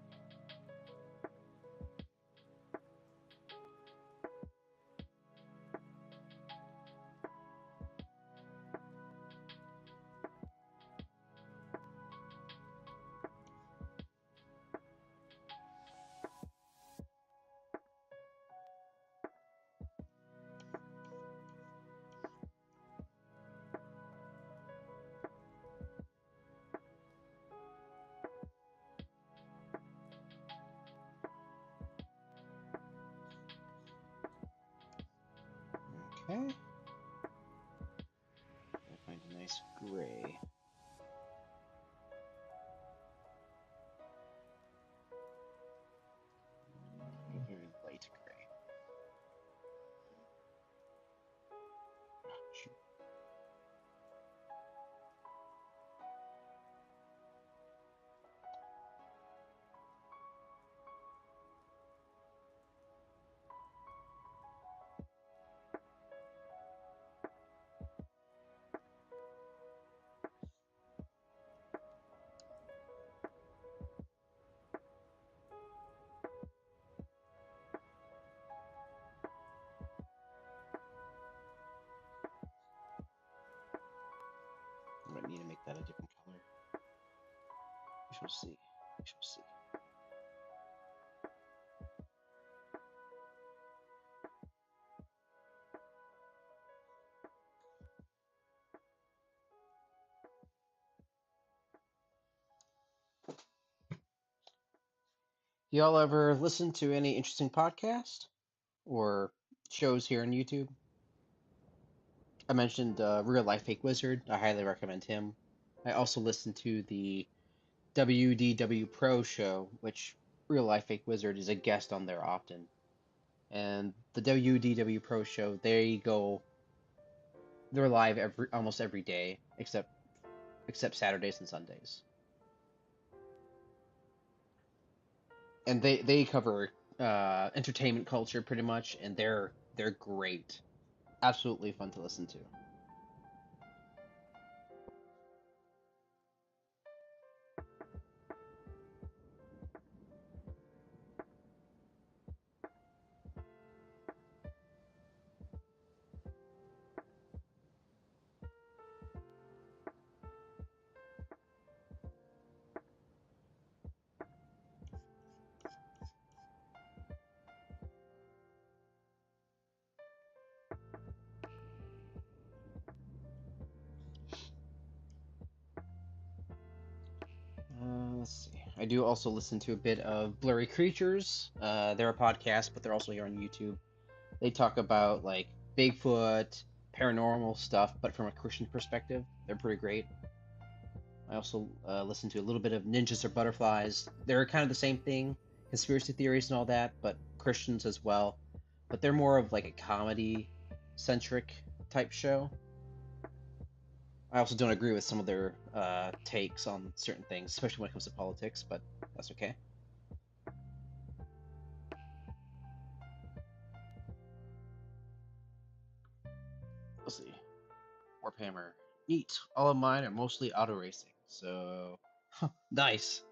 Okay. I'll find a nice gray. A very light gray. Oh, shoot. I might need to make that a different color. We shall see. We shall see. Y'all ever listen to any interesting podcast or shows here on YouTube? I mentioned Real Life Fake Wizard. I highly recommend him. I also listen to the WDW Pro show, which Real Life Fake Wizard is a guest on there often. And the WDW Pro show, they're live almost every day, except Saturdays and Sundays. And they cover entertainment culture pretty much, and they're great. Absolutely fun to listen to. I do also listen to a bit of Blurry Creatures. They're a podcast, but they're also here on YouTube. They talk about like Bigfoot, paranormal stuff, but from a Christian perspective. They're pretty great. I also listen to a little bit of Ninjas or Butterflies. They're kind of the same thing, conspiracy theories and all that, but Christians as well. But they're more of like a comedy centric type show. I also don't agree with some of their takes on certain things, especially when it comes to politics, but that's okay. Let's see. Warhammer. Neat. All of mine are mostly auto racing, so nice.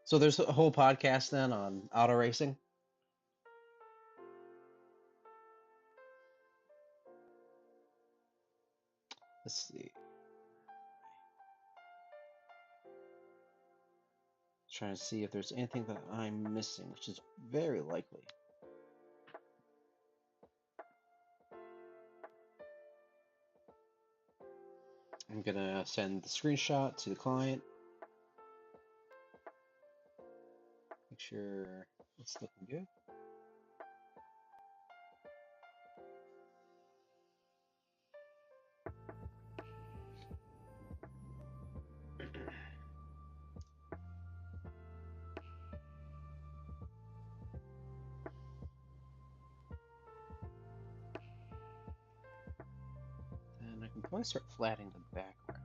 So there's a whole podcast then on auto racing. Let's see. Trying to see if there's anything that I'm missing, which is very likely. I'm gonna send the screenshot to the client. Make sure it's looking good. And I can probably start flattening the background.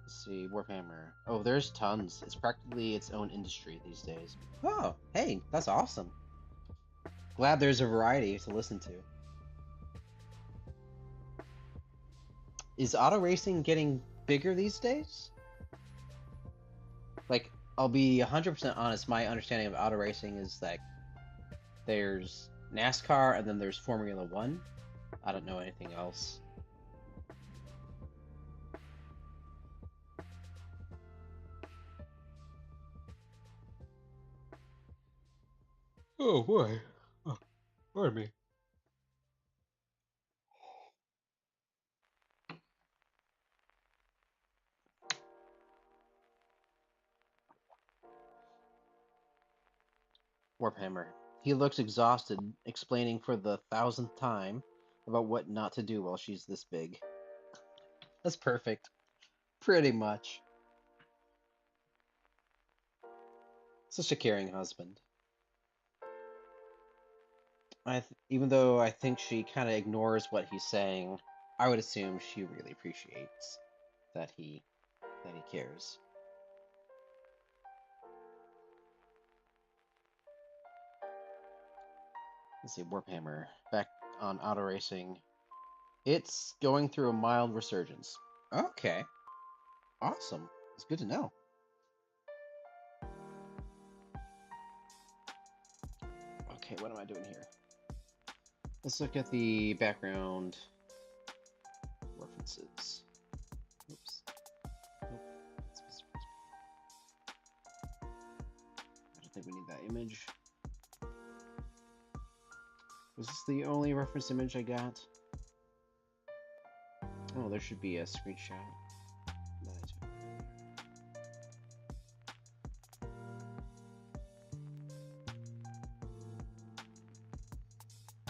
Let's see, Warhammer. Oh, there's tons. It's practically its own industry these days. Oh, hey, that's awesome. Glad there's a variety to listen to. Is auto racing getting bigger these days? Like, I'll be 100% honest, my understanding of auto racing is that there's NASCAR and then there's Formula One. I don't know anything else. Oh boy. Oh, pardon me. Warhammer. He looks exhausted, explaining for the thousandth time about what not to do while she's this big. That's perfect. Pretty much. Such a caring husband. Even though I think she kind of ignores what he's saying, I would assume she really appreciates that he cares. Let's see, Warhammer. Back on auto racing. It's going through a mild resurgence. Okay. Awesome. It's good to know. Okay, what am I doing here? Let's look at the background references. Oops. Nope. I don't think we need that image. Was this the only reference image I got? Oh, there should be a screenshot that I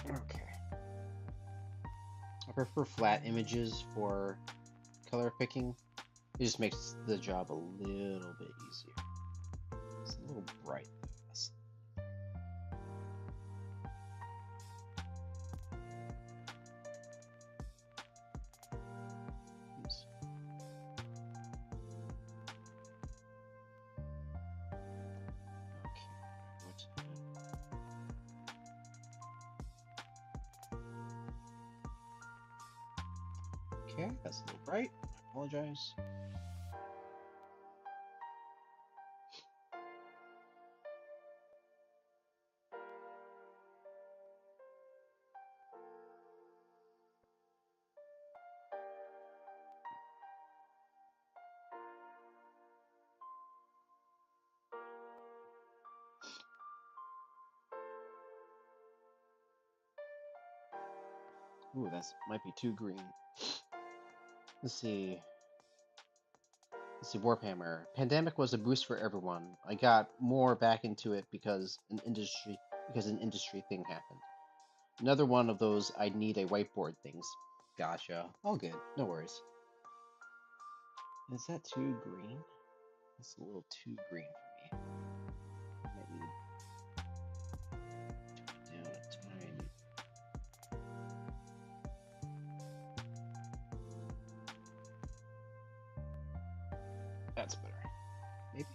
took. Okay. I prefer flat images for color picking. It just makes the job a little bit easier. It's a little bright though. Okay, that's a little bright. I apologize. Ooh, that might be too green. Let's see. Let's see, Warhammer. Pandemic was a boost for everyone. I got more back into it because an industry thing happened. Another one of those I need a whiteboard things. Gotcha. All good. No worries. Is that too green? That's a little too green for me. Might need to turn it down a tiny. That's better. Maybe.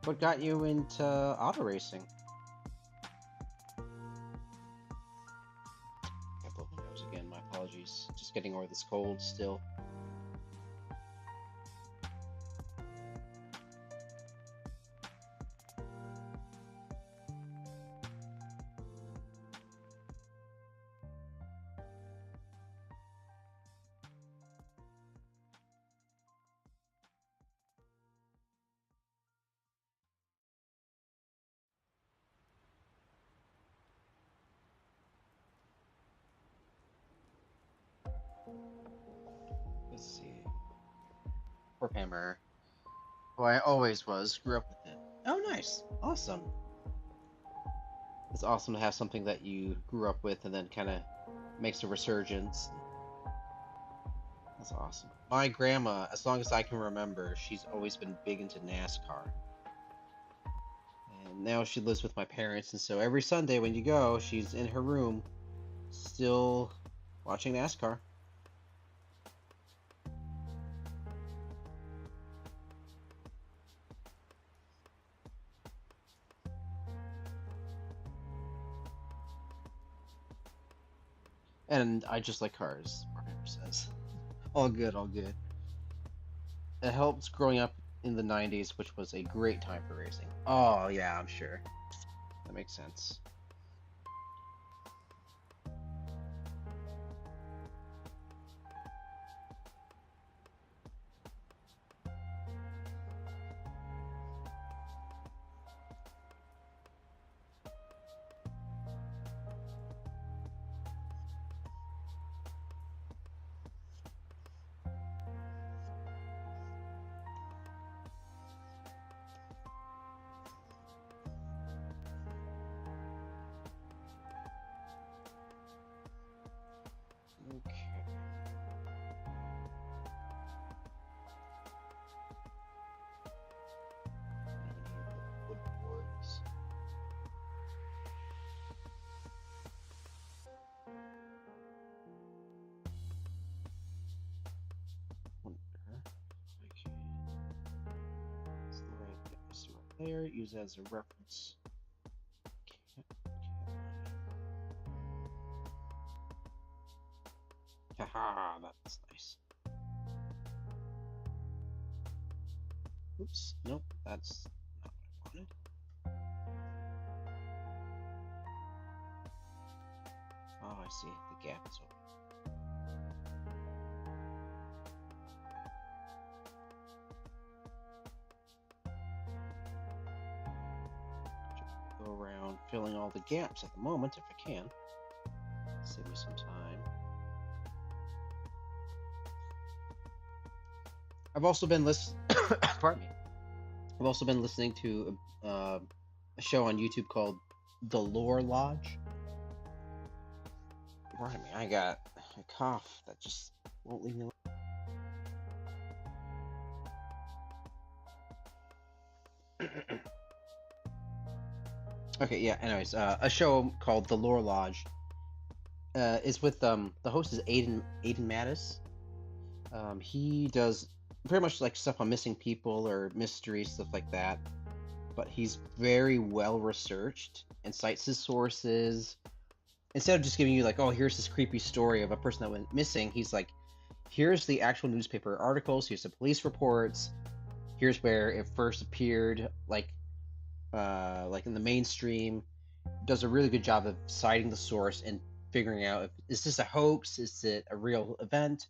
What got you into auto racing? I broke my nose again. My apologies. Just getting over this cold still. Let's see. Warhammer. Oh, I always was. Grew up with it. Oh, nice. Awesome. It's awesome to have something that you grew up with and then kind of makes a resurgence. That's awesome. My grandma, as long as I can remember, she's always been big into NASCAR. And now she lives with my parents, and so every Sunday when you go, she's in her room, still watching NASCAR. And I just like cars, Warhammer says. All good, all good. It helps growing up in the 90s, which was a great time for racing. Oh, yeah, I'm sure. That makes sense. Okay. Wood boards. Wonder if I can. It's the right there. Use it as a reference. Haha, that's nice. Oops, nope, that's not what I wanted. Oh, I see, the gap is open. Go around filling all the gaps at the moment if I can. Save me some time. I've also been pardon me. I've also been listening to a show on YouTube called The Lore Lodge. Pardon me, I got a cough that just won't leave me alone. Okay, yeah. Anyways, a show called The Lore Lodge is with the host is Aiden Mattis. He does pretty much like stuff on missing people or mysteries, stuff like that. But he's very well researched and cites his sources. Instead of just giving you like, oh, here's this creepy story of a person that went missing, he's like, here's the actual newspaper articles, here's the police reports, here's where it first appeared, like in the mainstream. does a really good job of citing the source and figuring out if is this a hoax, is it a real event,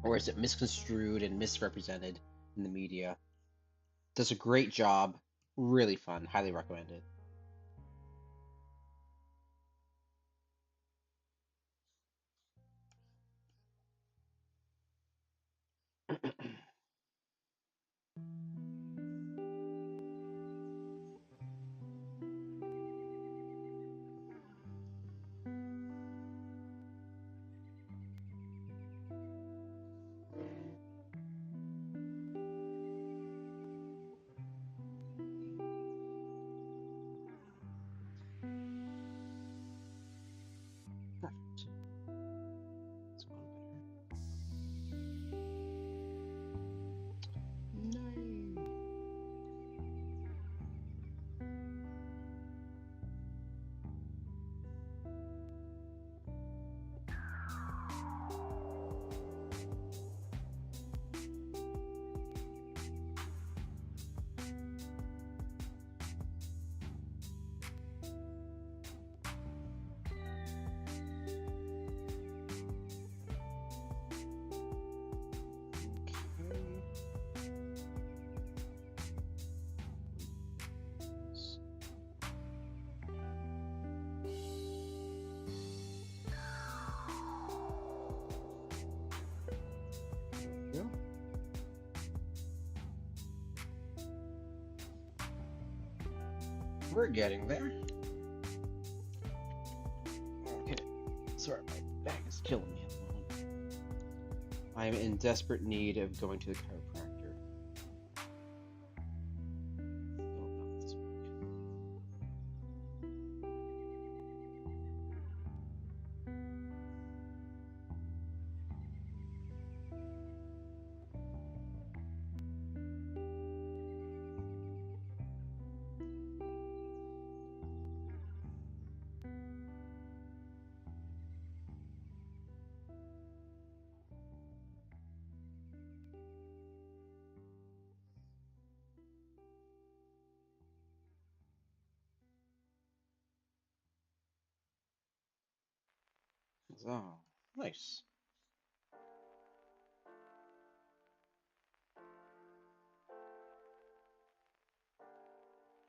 or is it misconstrued and misrepresented in the media. Does a great job. Really fun. Highly recommend it. Perfect. That's one better. No. Okay. There we go. We're getting there. Okay. Sorry, my back is killing me at the moment. I am in desperate need of going to the chiropractor. Oh, no, this work. Oh, nice.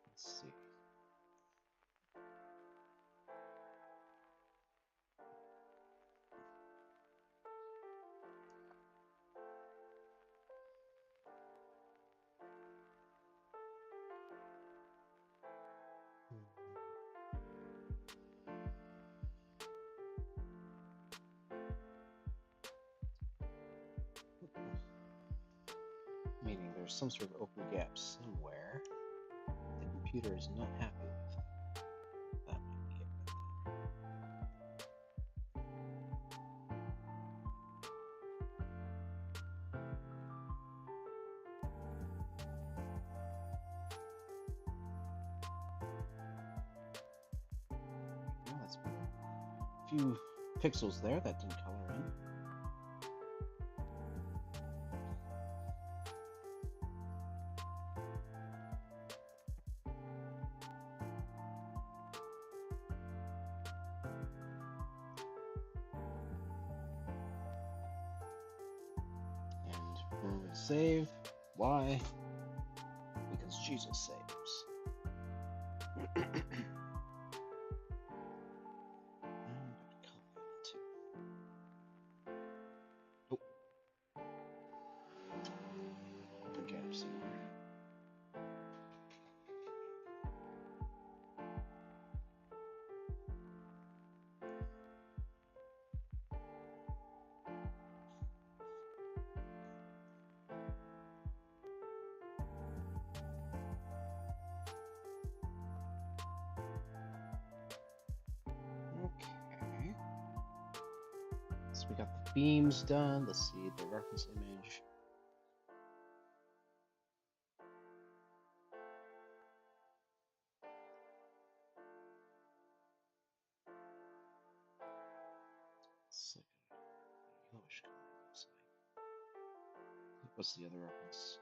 Let's see. Meaning there's some sort of open gap somewhere the computer is not happy with. That might be it. Well, that's better. A few pixels there that didn't color in. And we're going to save. Why? Because Jesus saves. Oh, the gap somewhere. Okay. So we got the beams done. Let's see the reference image. It's like a yellowish color, it looks like. What's the other reference?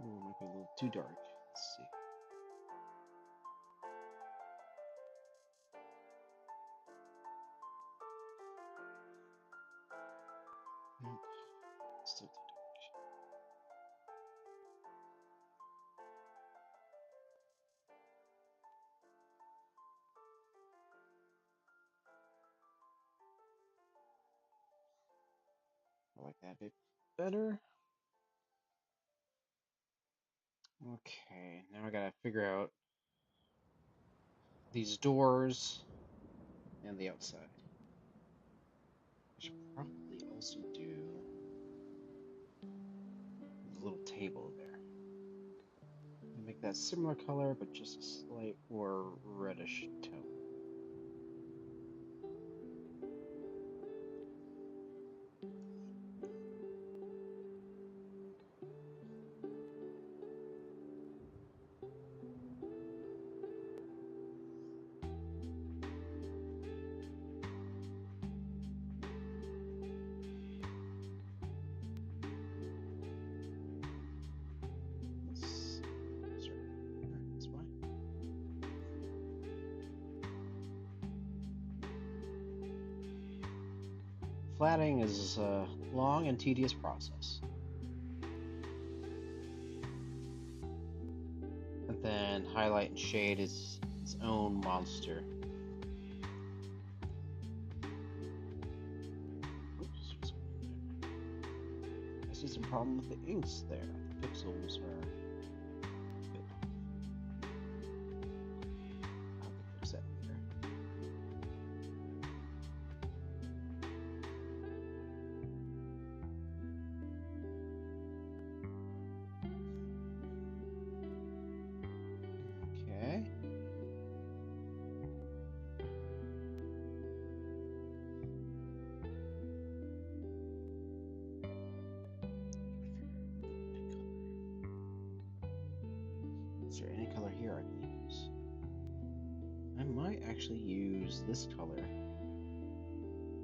Ooh, might be a little too dark. Let's see. Nope, still too dark. I like that a bit better. Okay, now I gotta figure out these doors and the outside. I should probably also do the little table there. And make that similar color, but just a slight more reddish tone. Let's start here. That's fine. Flatting is a long and tedious process. And then highlight and shade is its own monster. Oops, what's going on there? I see some problem with the inks there. The pixels are good. I'll have to fix that later. Okay. Is there any color here I can use? I might actually use this color.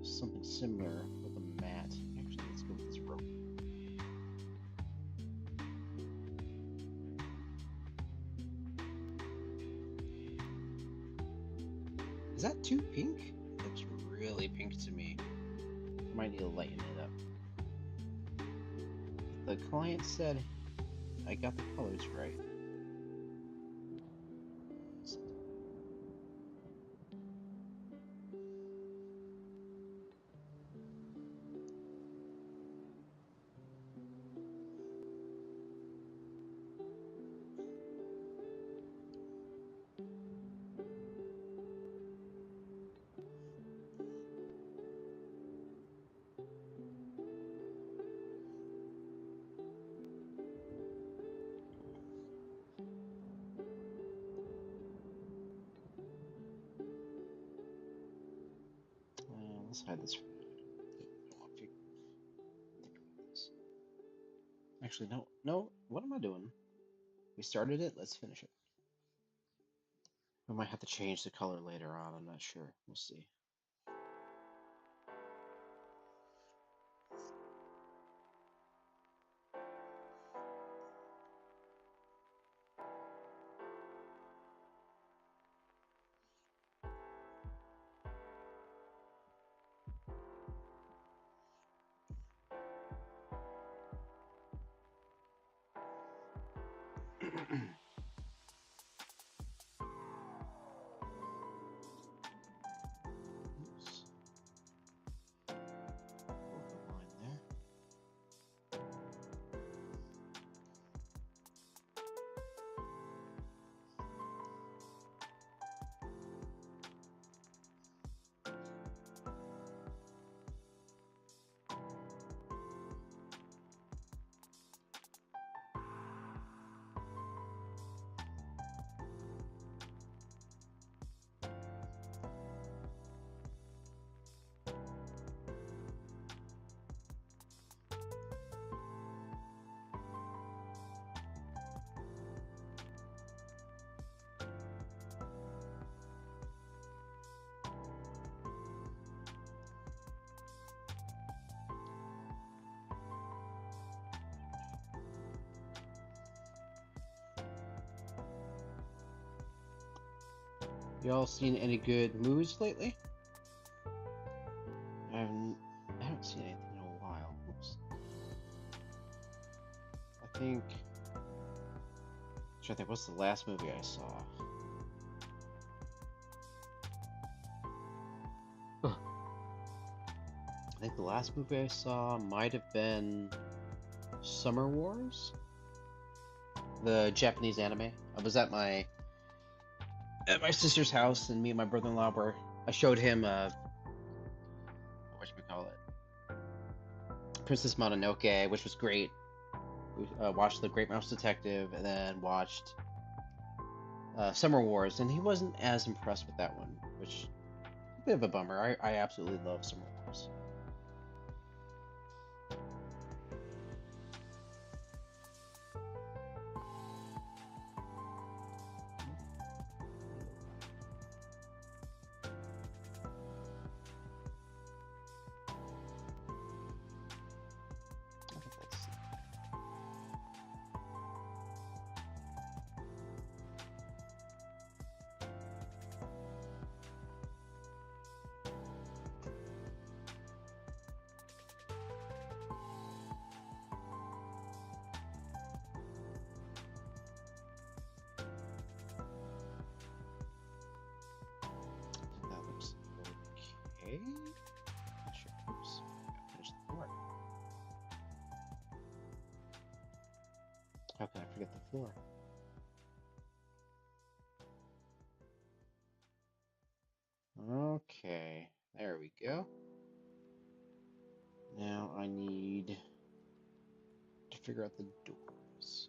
Something similar with a matte. Actually, let's go with this rope. Is that too pink? It looks really pink to me. I might need to lighten it up. The client said I got the colors right. Let's hide this for now. I don't want to think about this. Actually, no, no. What am I doing? We started it. Let's finish it. We might have to change the color later on. I'm not sure. We'll see. Y'all seen any good movies lately? I haven't seen anything in a while. Oops. I think. I'm trying to think, what's the last movie I saw? Huh. I think the last movie I saw might have been Summer Wars, the Japanese anime. I was at my sister's house, and me and my brother-in-law were. I showed him what should we call it? Princess Mononoke, which was great. We watched The Great Mouse Detective, and then watched Summer Wars, and he wasn't as impressed with that one, which is a bit of a bummer. I absolutely love Summer Wars. I think that's that looks okay. Not sure. Oops. Gotta finish the floor. How can I forget the floor? Okay, there we go. Now I need to figure out the doors.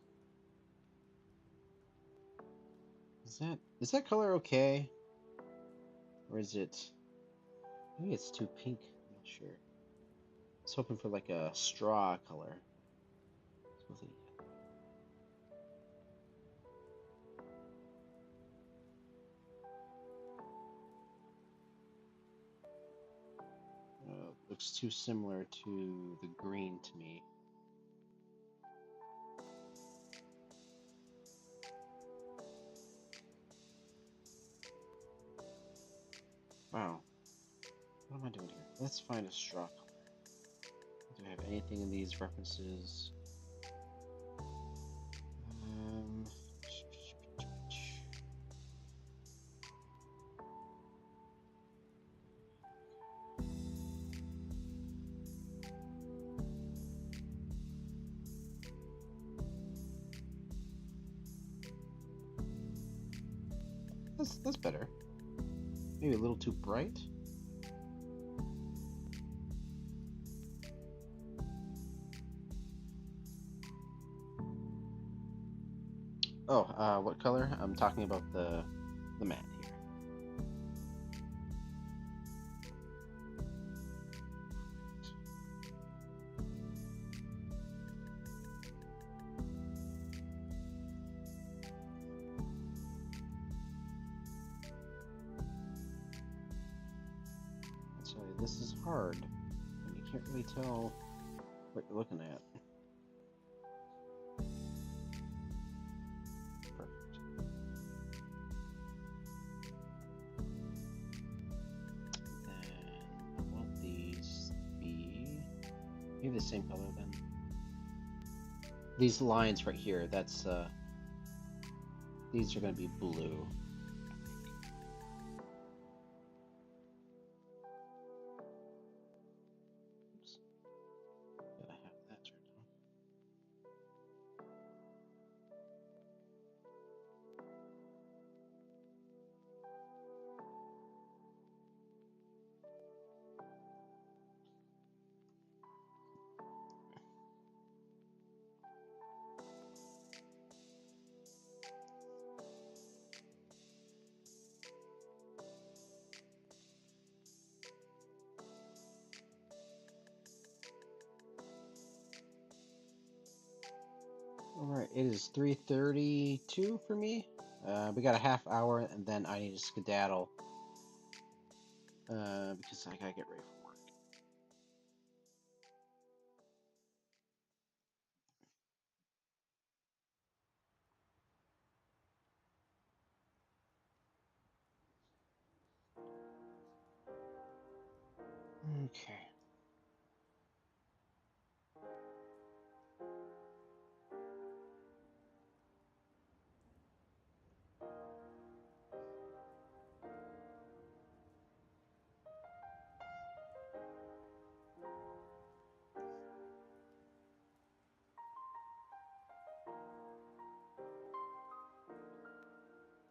Is that color okay? Or is it maybe it's too pink? I'm not sure. I was hoping for like a straw color. Something. Looks too similar to the green to me. Wow. What am I doing here? Let's find a straw color. Do I have anything in these references? Um, that's better. Maybe a little too bright. Oh, what color? I'm talking about the mat here. I tell you, this is hard, and you can't really tell what you're looking at. Perfect. Then I want these to be maybe the same color then. These lines right here, that's these are going to be blue. Oops. Gotta have that turned on. All right, it is 3:32 for me. We got a half hour, and then I need to skedaddle because I gotta get ready for work. Okay.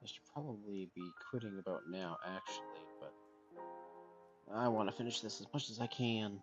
I should probably be quitting about now, actually, but I want to finish this as much as I can.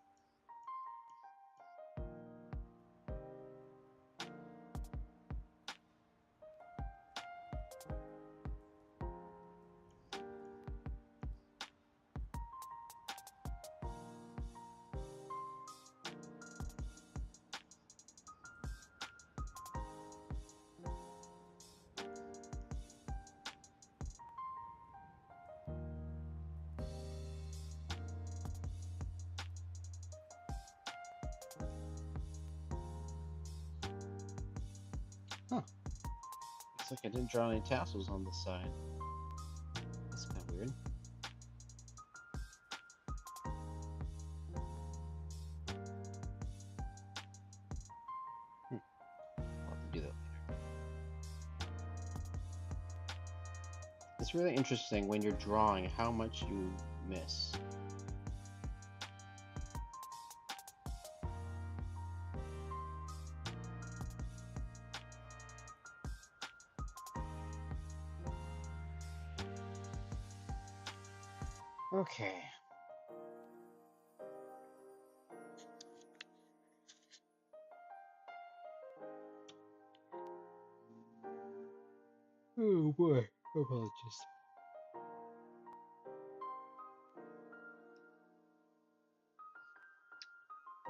Huh. Looks like I didn't draw any tassels on this side. That's kind of weird. I'll have to do that later. It's really interesting when you're drawing how much you miss. Okay. Oh boy, apologies.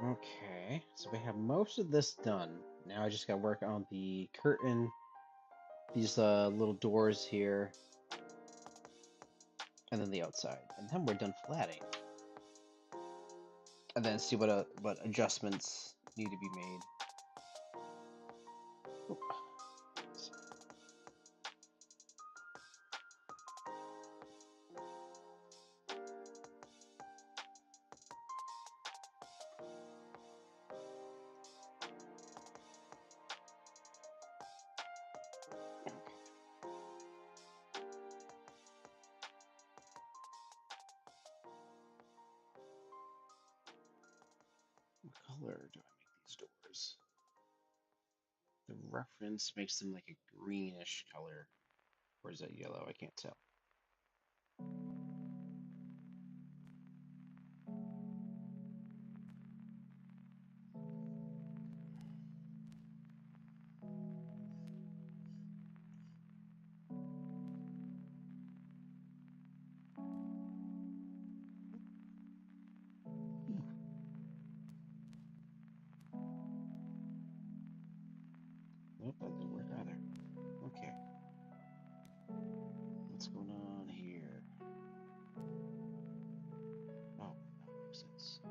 Okay, so we have most of this done. Now I just gotta work on the curtain, these little doors here, and then the outside. And then we're done flatting. And then see what adjustments need to be made. Oop. What color do I make these doors? The reference makes them like a greenish color. Or is that yellow? I can't tell. Nope, that didn't work either. Okay. What's going on here? Oh, that makes sense.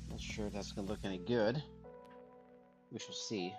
Not sure if that's gonna look any good. We shall see.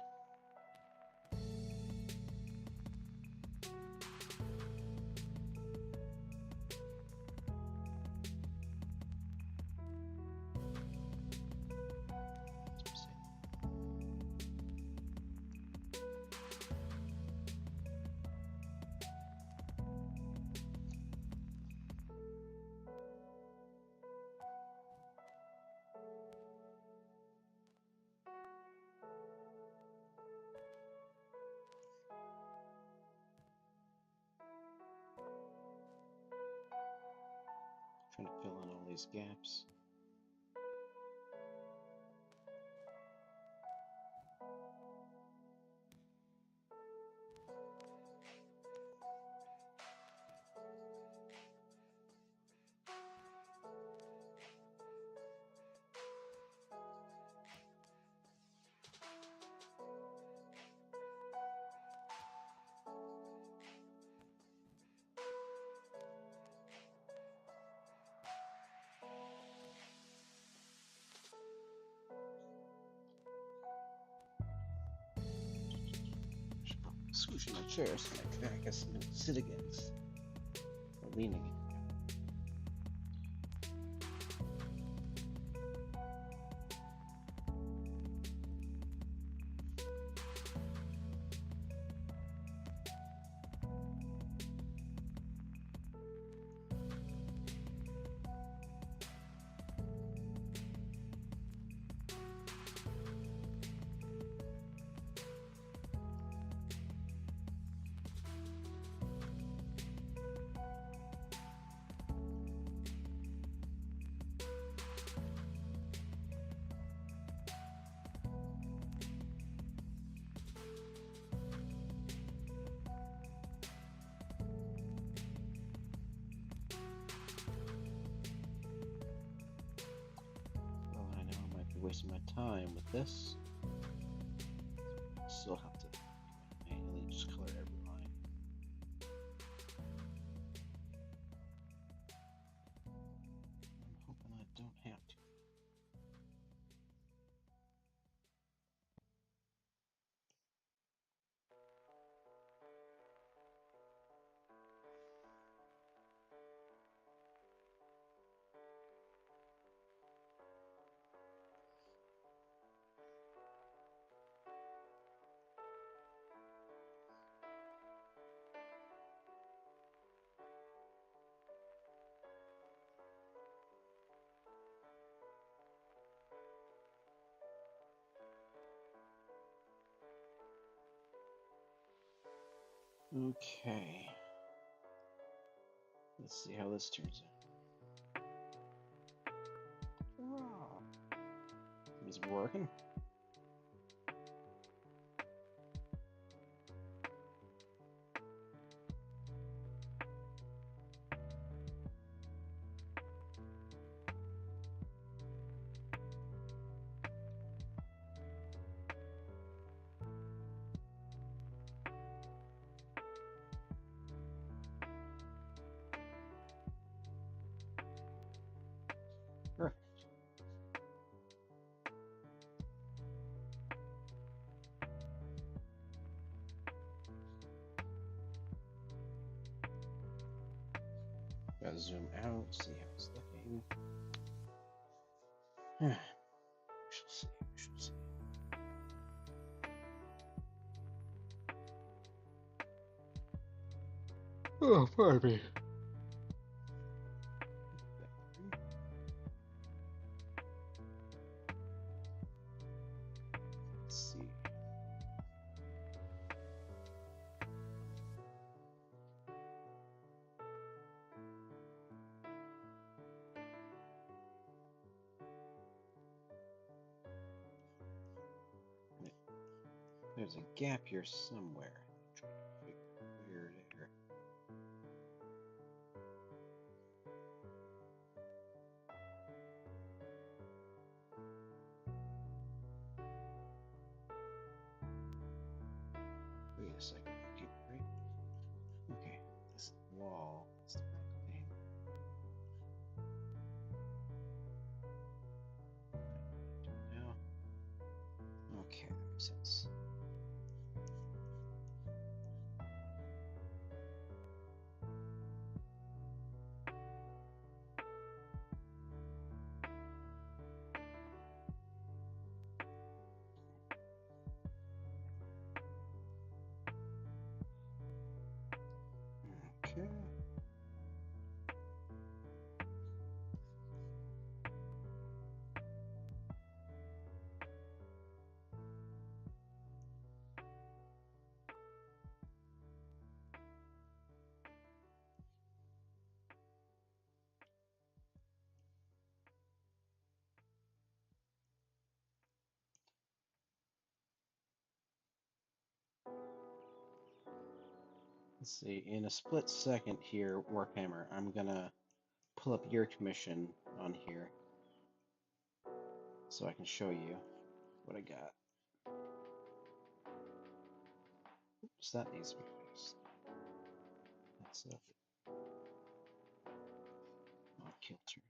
these gaps. Squishing my chair so I guess I'm gonna sit against or lean against. Wasting my time with this. Still have to manually just color every line. I'm hoping I don't have to. Okay. Let's see how this turns out. Oh. Is it working? Sure. Gotta zoom out, see how it's looking. We shall see, we shall see. Oh, pardon me. Let's see. There's a gap here somewhere. I'm trying to figure out where there. Wait a second. Okay, right? Okay, this wall is the right thing. Now, okay, that makes sense. Okay. Let's see, in a split second here, Warhammer, I'm gonna pull up your commission on here so I can show you what I got. Oops, that needs to be fixed. That's it. Oh, kilter.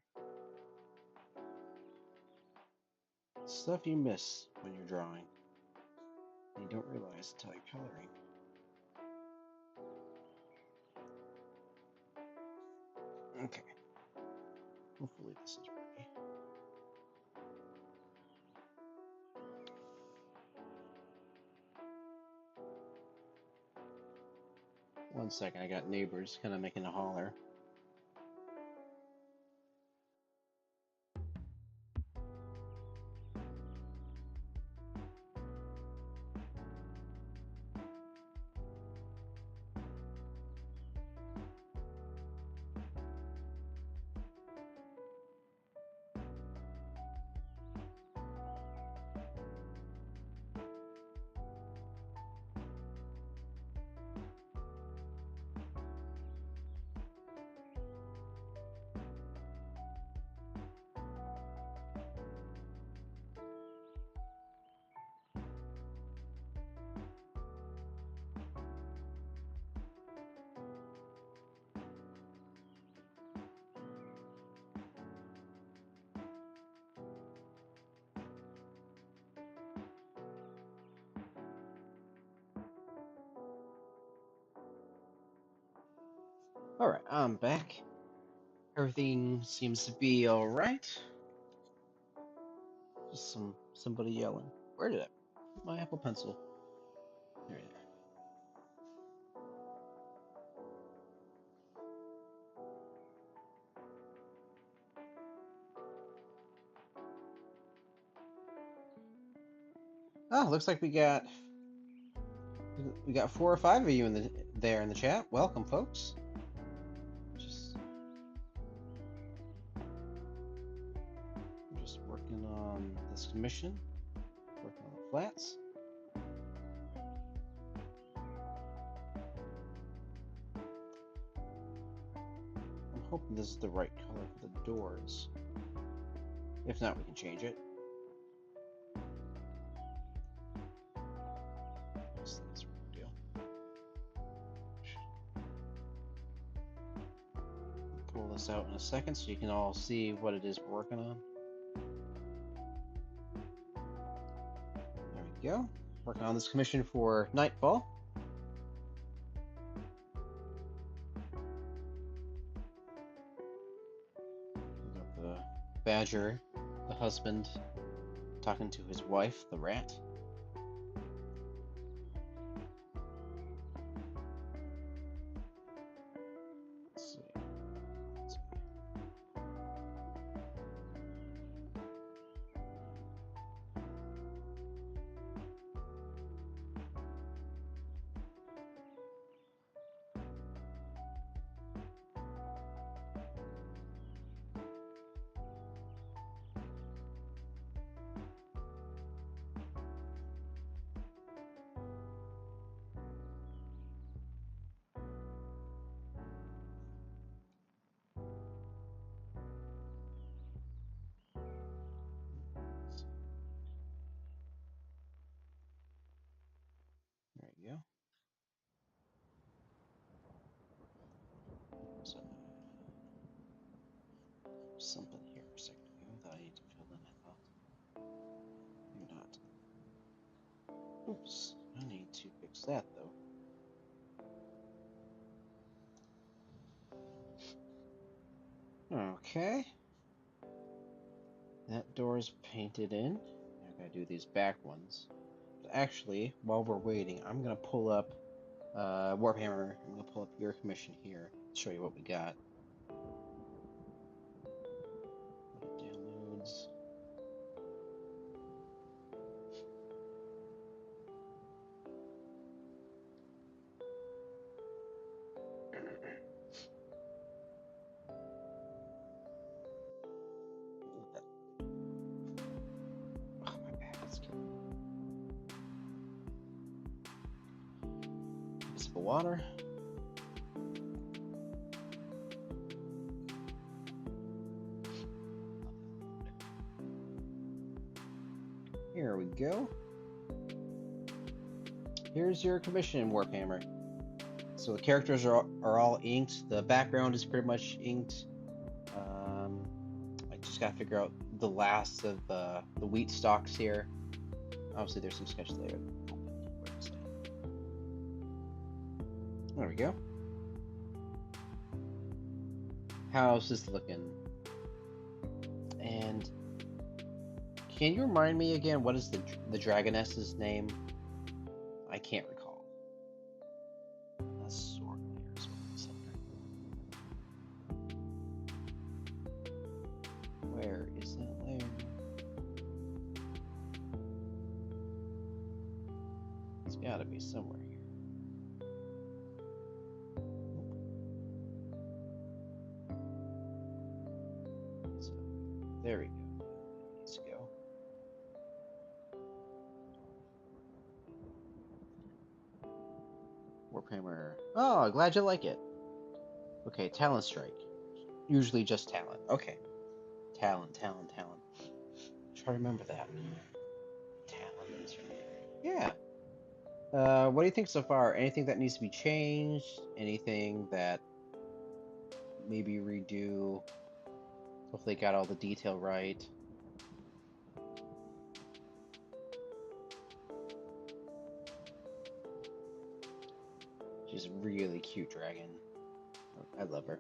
Stuff you miss when you're drawing. And you don't realize until you're coloring. Okay. Hopefully this is ready. One second, I got neighbors kind of making a holler. Alright, I'm back. Everything seems to be alright. Just somebody yelling. Where did I put my Apple Pencil? There it is. Oh, looks like we got 4 or 5 of you in the chat. Welcome, folks. Just working on this commission, working on the flats. I'm hoping this is the right color for the doors. If not, we can change it. So that's a real deal. Pull this out in a second so you can all see what it is we're working on. There we go. Working on this commission for Nightfall. We got the badger, the husband, talking to his wife, the rat. Let's see. There you go. So, something here a second ago that I need to fill in, I thought. Maybe not. Oops, I need to fix that though. Okay. That door is painted in. Now I gotta do these back ones. But actually, while we're waiting, I'm gonna pull up Warhammer. I'm gonna pull up your commission here. Show you what we got. Downloads. Oh, my back is killing me. Municipal water. Here we go. Here's your commission, Warhammer. So the characters are all inked. The background is pretty much inked. I just gotta figure out the last of the wheat stalks here. Obviously, there's some sketch layer. There we go. How's this looking? And can you remind me again, what is the dragoness's name? I can't recall. That's sword layer is what it's like. Where is that layer? It's gotta be somewhere here. So there we go. Let's go. Warhammer. Oh, glad you like it. Okay, Talent Strike. Usually just talent. Okay. Talent. Try to remember that. Talent is right. Yeah. What do you think so far? Anything that needs to be changed? Anything that maybe redo? Hopefully got all the detail right. She's a really cute dragon. I love her.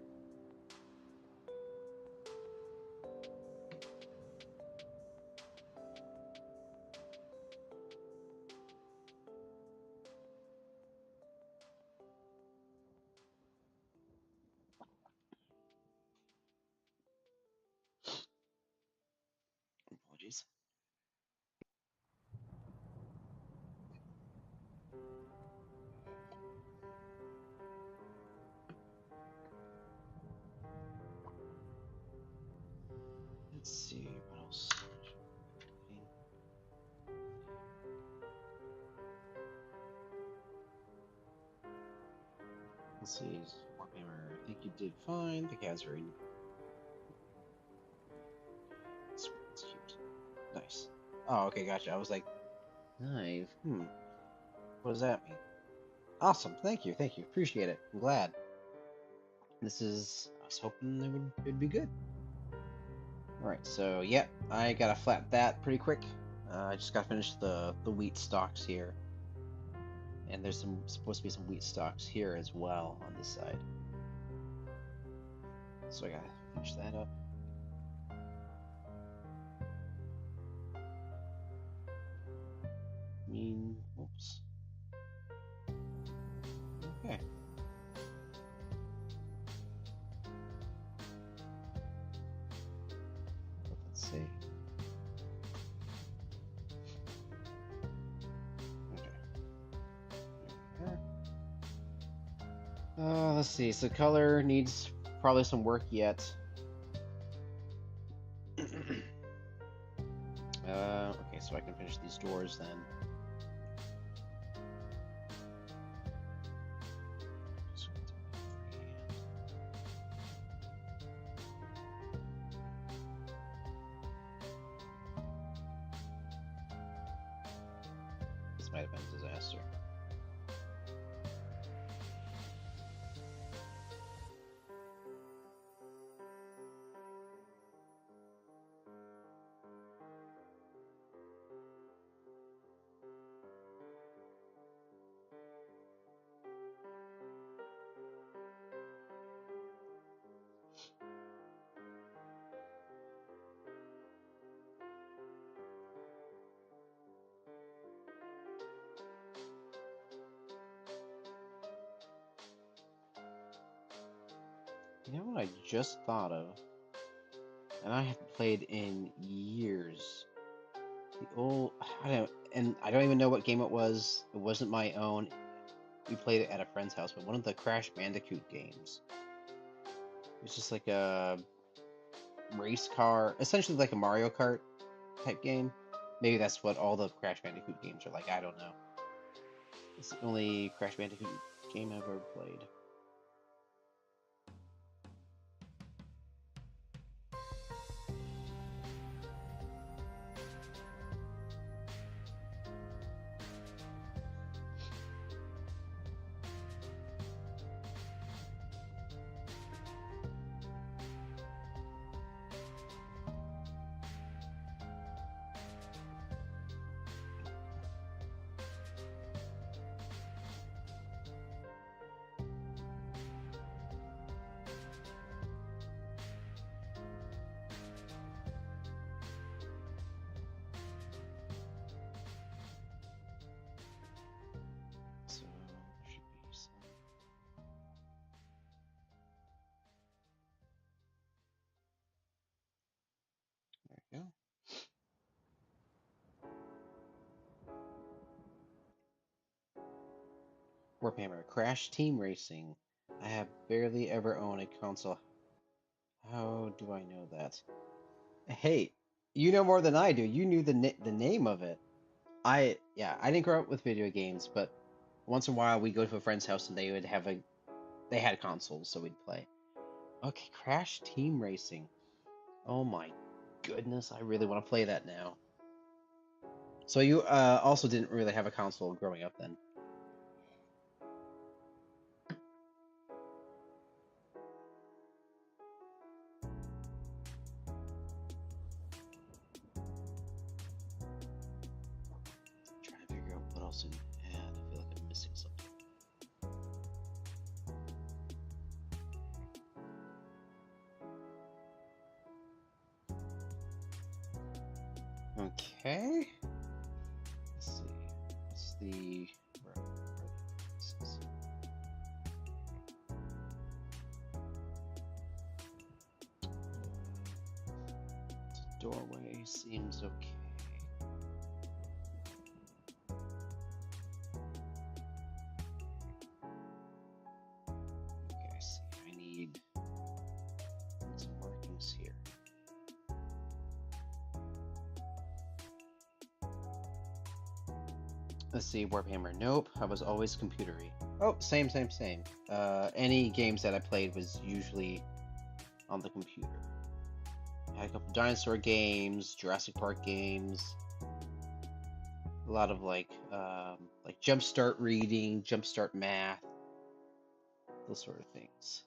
Apologies. Let's see what else. Let's see. Warhammer. I think you did fine. The cat's very sweet. It's cute. Nice. Oh, okay, gotcha. I was like, knife. What does that mean? Awesome. Thank you. Appreciate it. I'm glad. This is. I was hoping it'd be good. All right. So yeah, I gotta flap that pretty quick. I just gotta finish the wheat stalks here, and there's supposed to be some wheat stalks here as well on this side. So I gotta finish that up. Oops. Okay. Let's see. Okay. Let's see. So color needs probably some work yet. Okay, so I can finish these doors then. This might have been a disaster. You know what I just thought of? And I haven't played in years. The old, I don't even know what game it was. It wasn't my own. We played it at a friend's house, but one of the Crash Bandicoot games. It's just like a race car, essentially like a Mario Kart type game. Maybe that's what all the Crash Bandicoot games are like. I don't know. It's the only Crash Bandicoot game I've ever played. we go. Warhammer Crash Team Racing. I have barely ever owned a console. How do I know that? Hey, you know more than I do. You knew the name of it. I didn't grow up with video games, but once in a while we go to a friend's house and they had consoles, so we'd play. Okay, Crash Team Racing. Oh my goodness, I really want to play that now. So you also didn't really have a console growing up then? I'm trying to figure out what else to add. I feel like I'm missing something. Okay. Let's see. What's the where are the pieces? Doorway seems okay. Okay, I see. I need some markings here. Let's see, Warhammer. Nope, I was always computery. Oh, same. Any games that I played was usually on the computer. I had a couple dinosaur games, Jurassic Park games, a lot of like Jumpstart reading, Jumpstart math, those sort of things.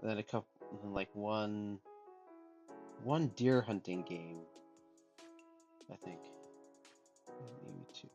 And then a couple, like one deer hunting game, I think, maybe two.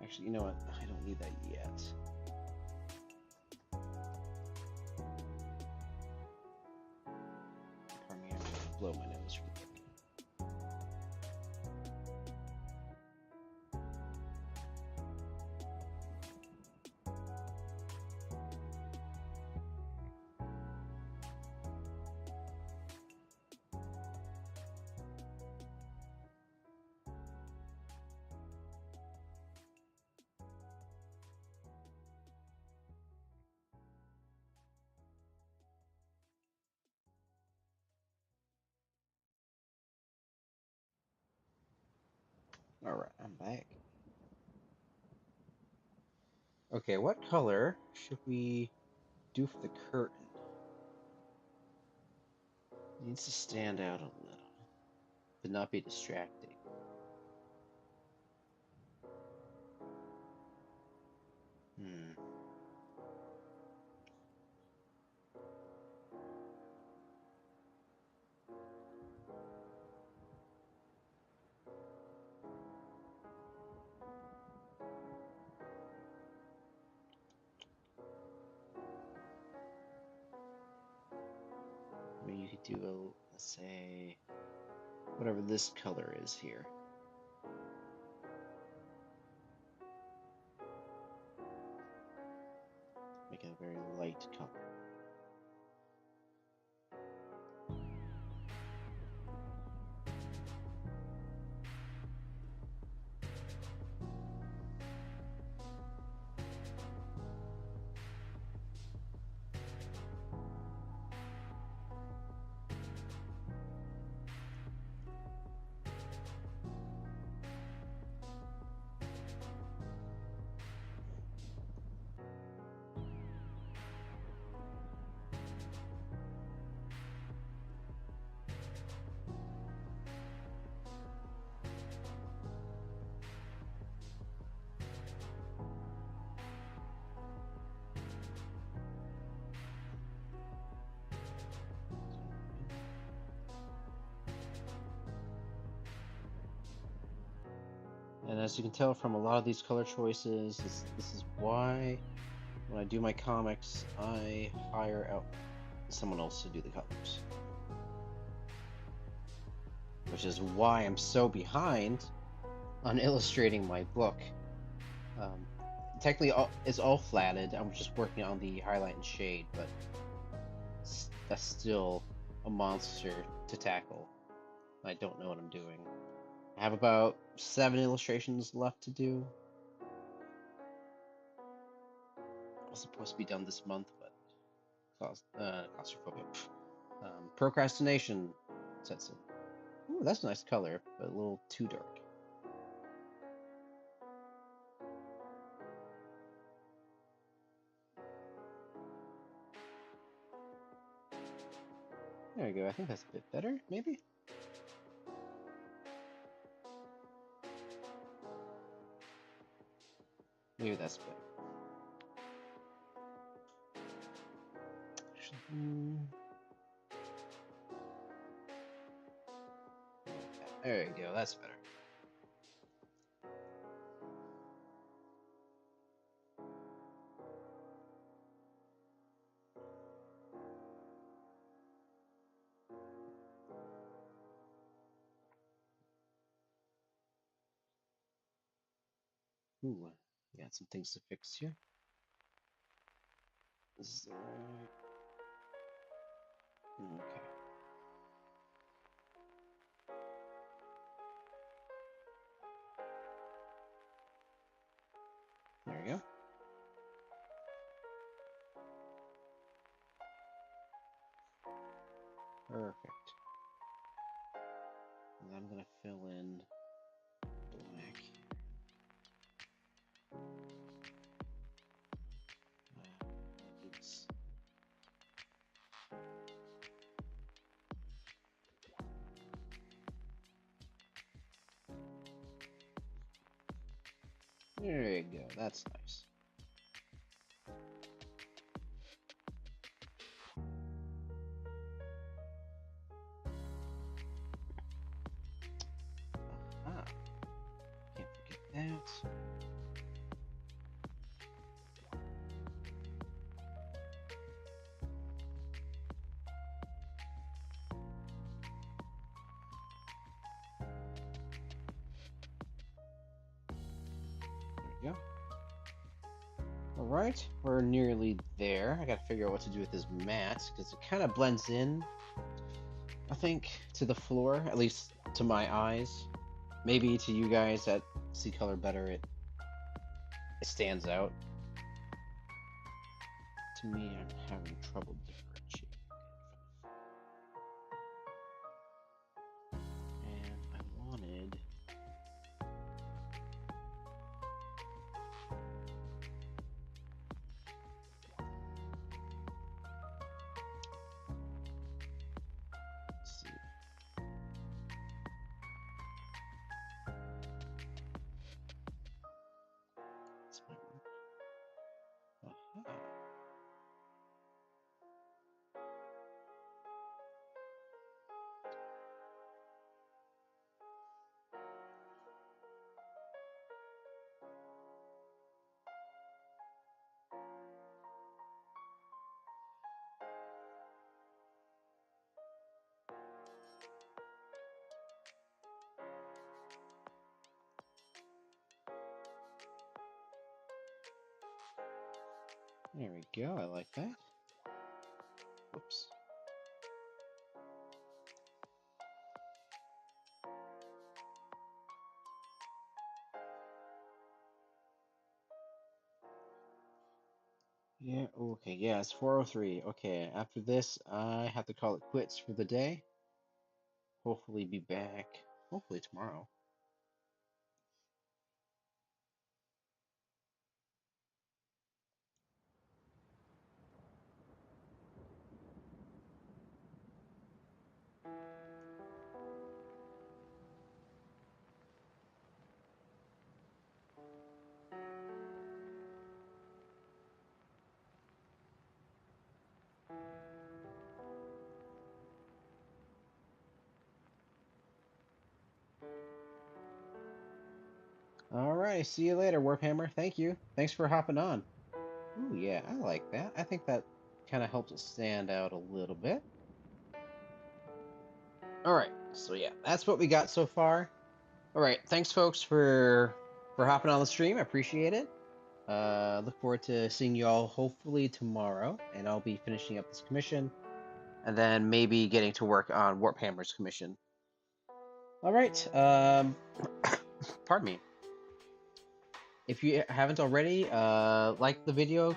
Actually, you know what? I don't need that yet. Pardon me, I have to blow my nose real quick. All right, I'm back. Okay, what color should we do for the curtain? It needs to stand out a little, but not be distracting. Hmm. Maybe you could do let's say, whatever this color is here. Make it a very light color. as you can tell from a lot of these color choices, this is why when I do my comics, I hire out someone else to do the colors. Which is why I'm so behind on illustrating my book. Technically, it's all flatted. I'm just working on the highlight and shade, but that's still a monster to tackle. I don't know what I'm doing. I have about 7 illustrations left to do. It was supposed to be done this month, but claustrophobia. Procrastination sets in. Ooh, that's a nice color, but a little too dark. There we go. I think that's a bit better, maybe? Maybe that's better. There you go. That's better. Ooh, got some things to fix here. This is the right. Okay. There we go. Perfect. And I'm gonna fill in black. Oops. There you go. That's nice. Aha. Can't forget that. There we go. Alright, we're nearly there. I gotta figure out what to do with this mat, because it kind of blends in, I think, to the floor, at least to my eyes. Maybe to you guys that see color better, it stands out. To me, I'm having trouble differentiating. And I wanted... Let's see. This might work. Aha. There we go, I like that. Whoops. Yeah, okay, yeah, it's 4:03. Okay, after this, I have to call it quits for the day. Hopefully be back, hopefully tomorrow. All right, see you later, Warphammer. Thank you. Thanks for hopping on. Ooh, yeah, I like that. I think that kind of helps it stand out a little bit. All right, so yeah, that's what we got so far. All right, thanks, folks, for hopping on the stream. I appreciate it. Look forward to seeing you all hopefully tomorrow, and I'll be finishing up this commission, and then maybe getting to work on Warphammer's commission. All right. Pardon me. If you haven't already, like the video,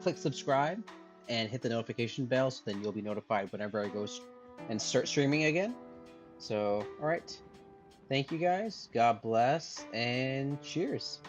click subscribe, and hit the notification bell so then you'll be notified whenever I go and start streaming again. So, all right. Thank you guys. God bless, and cheers.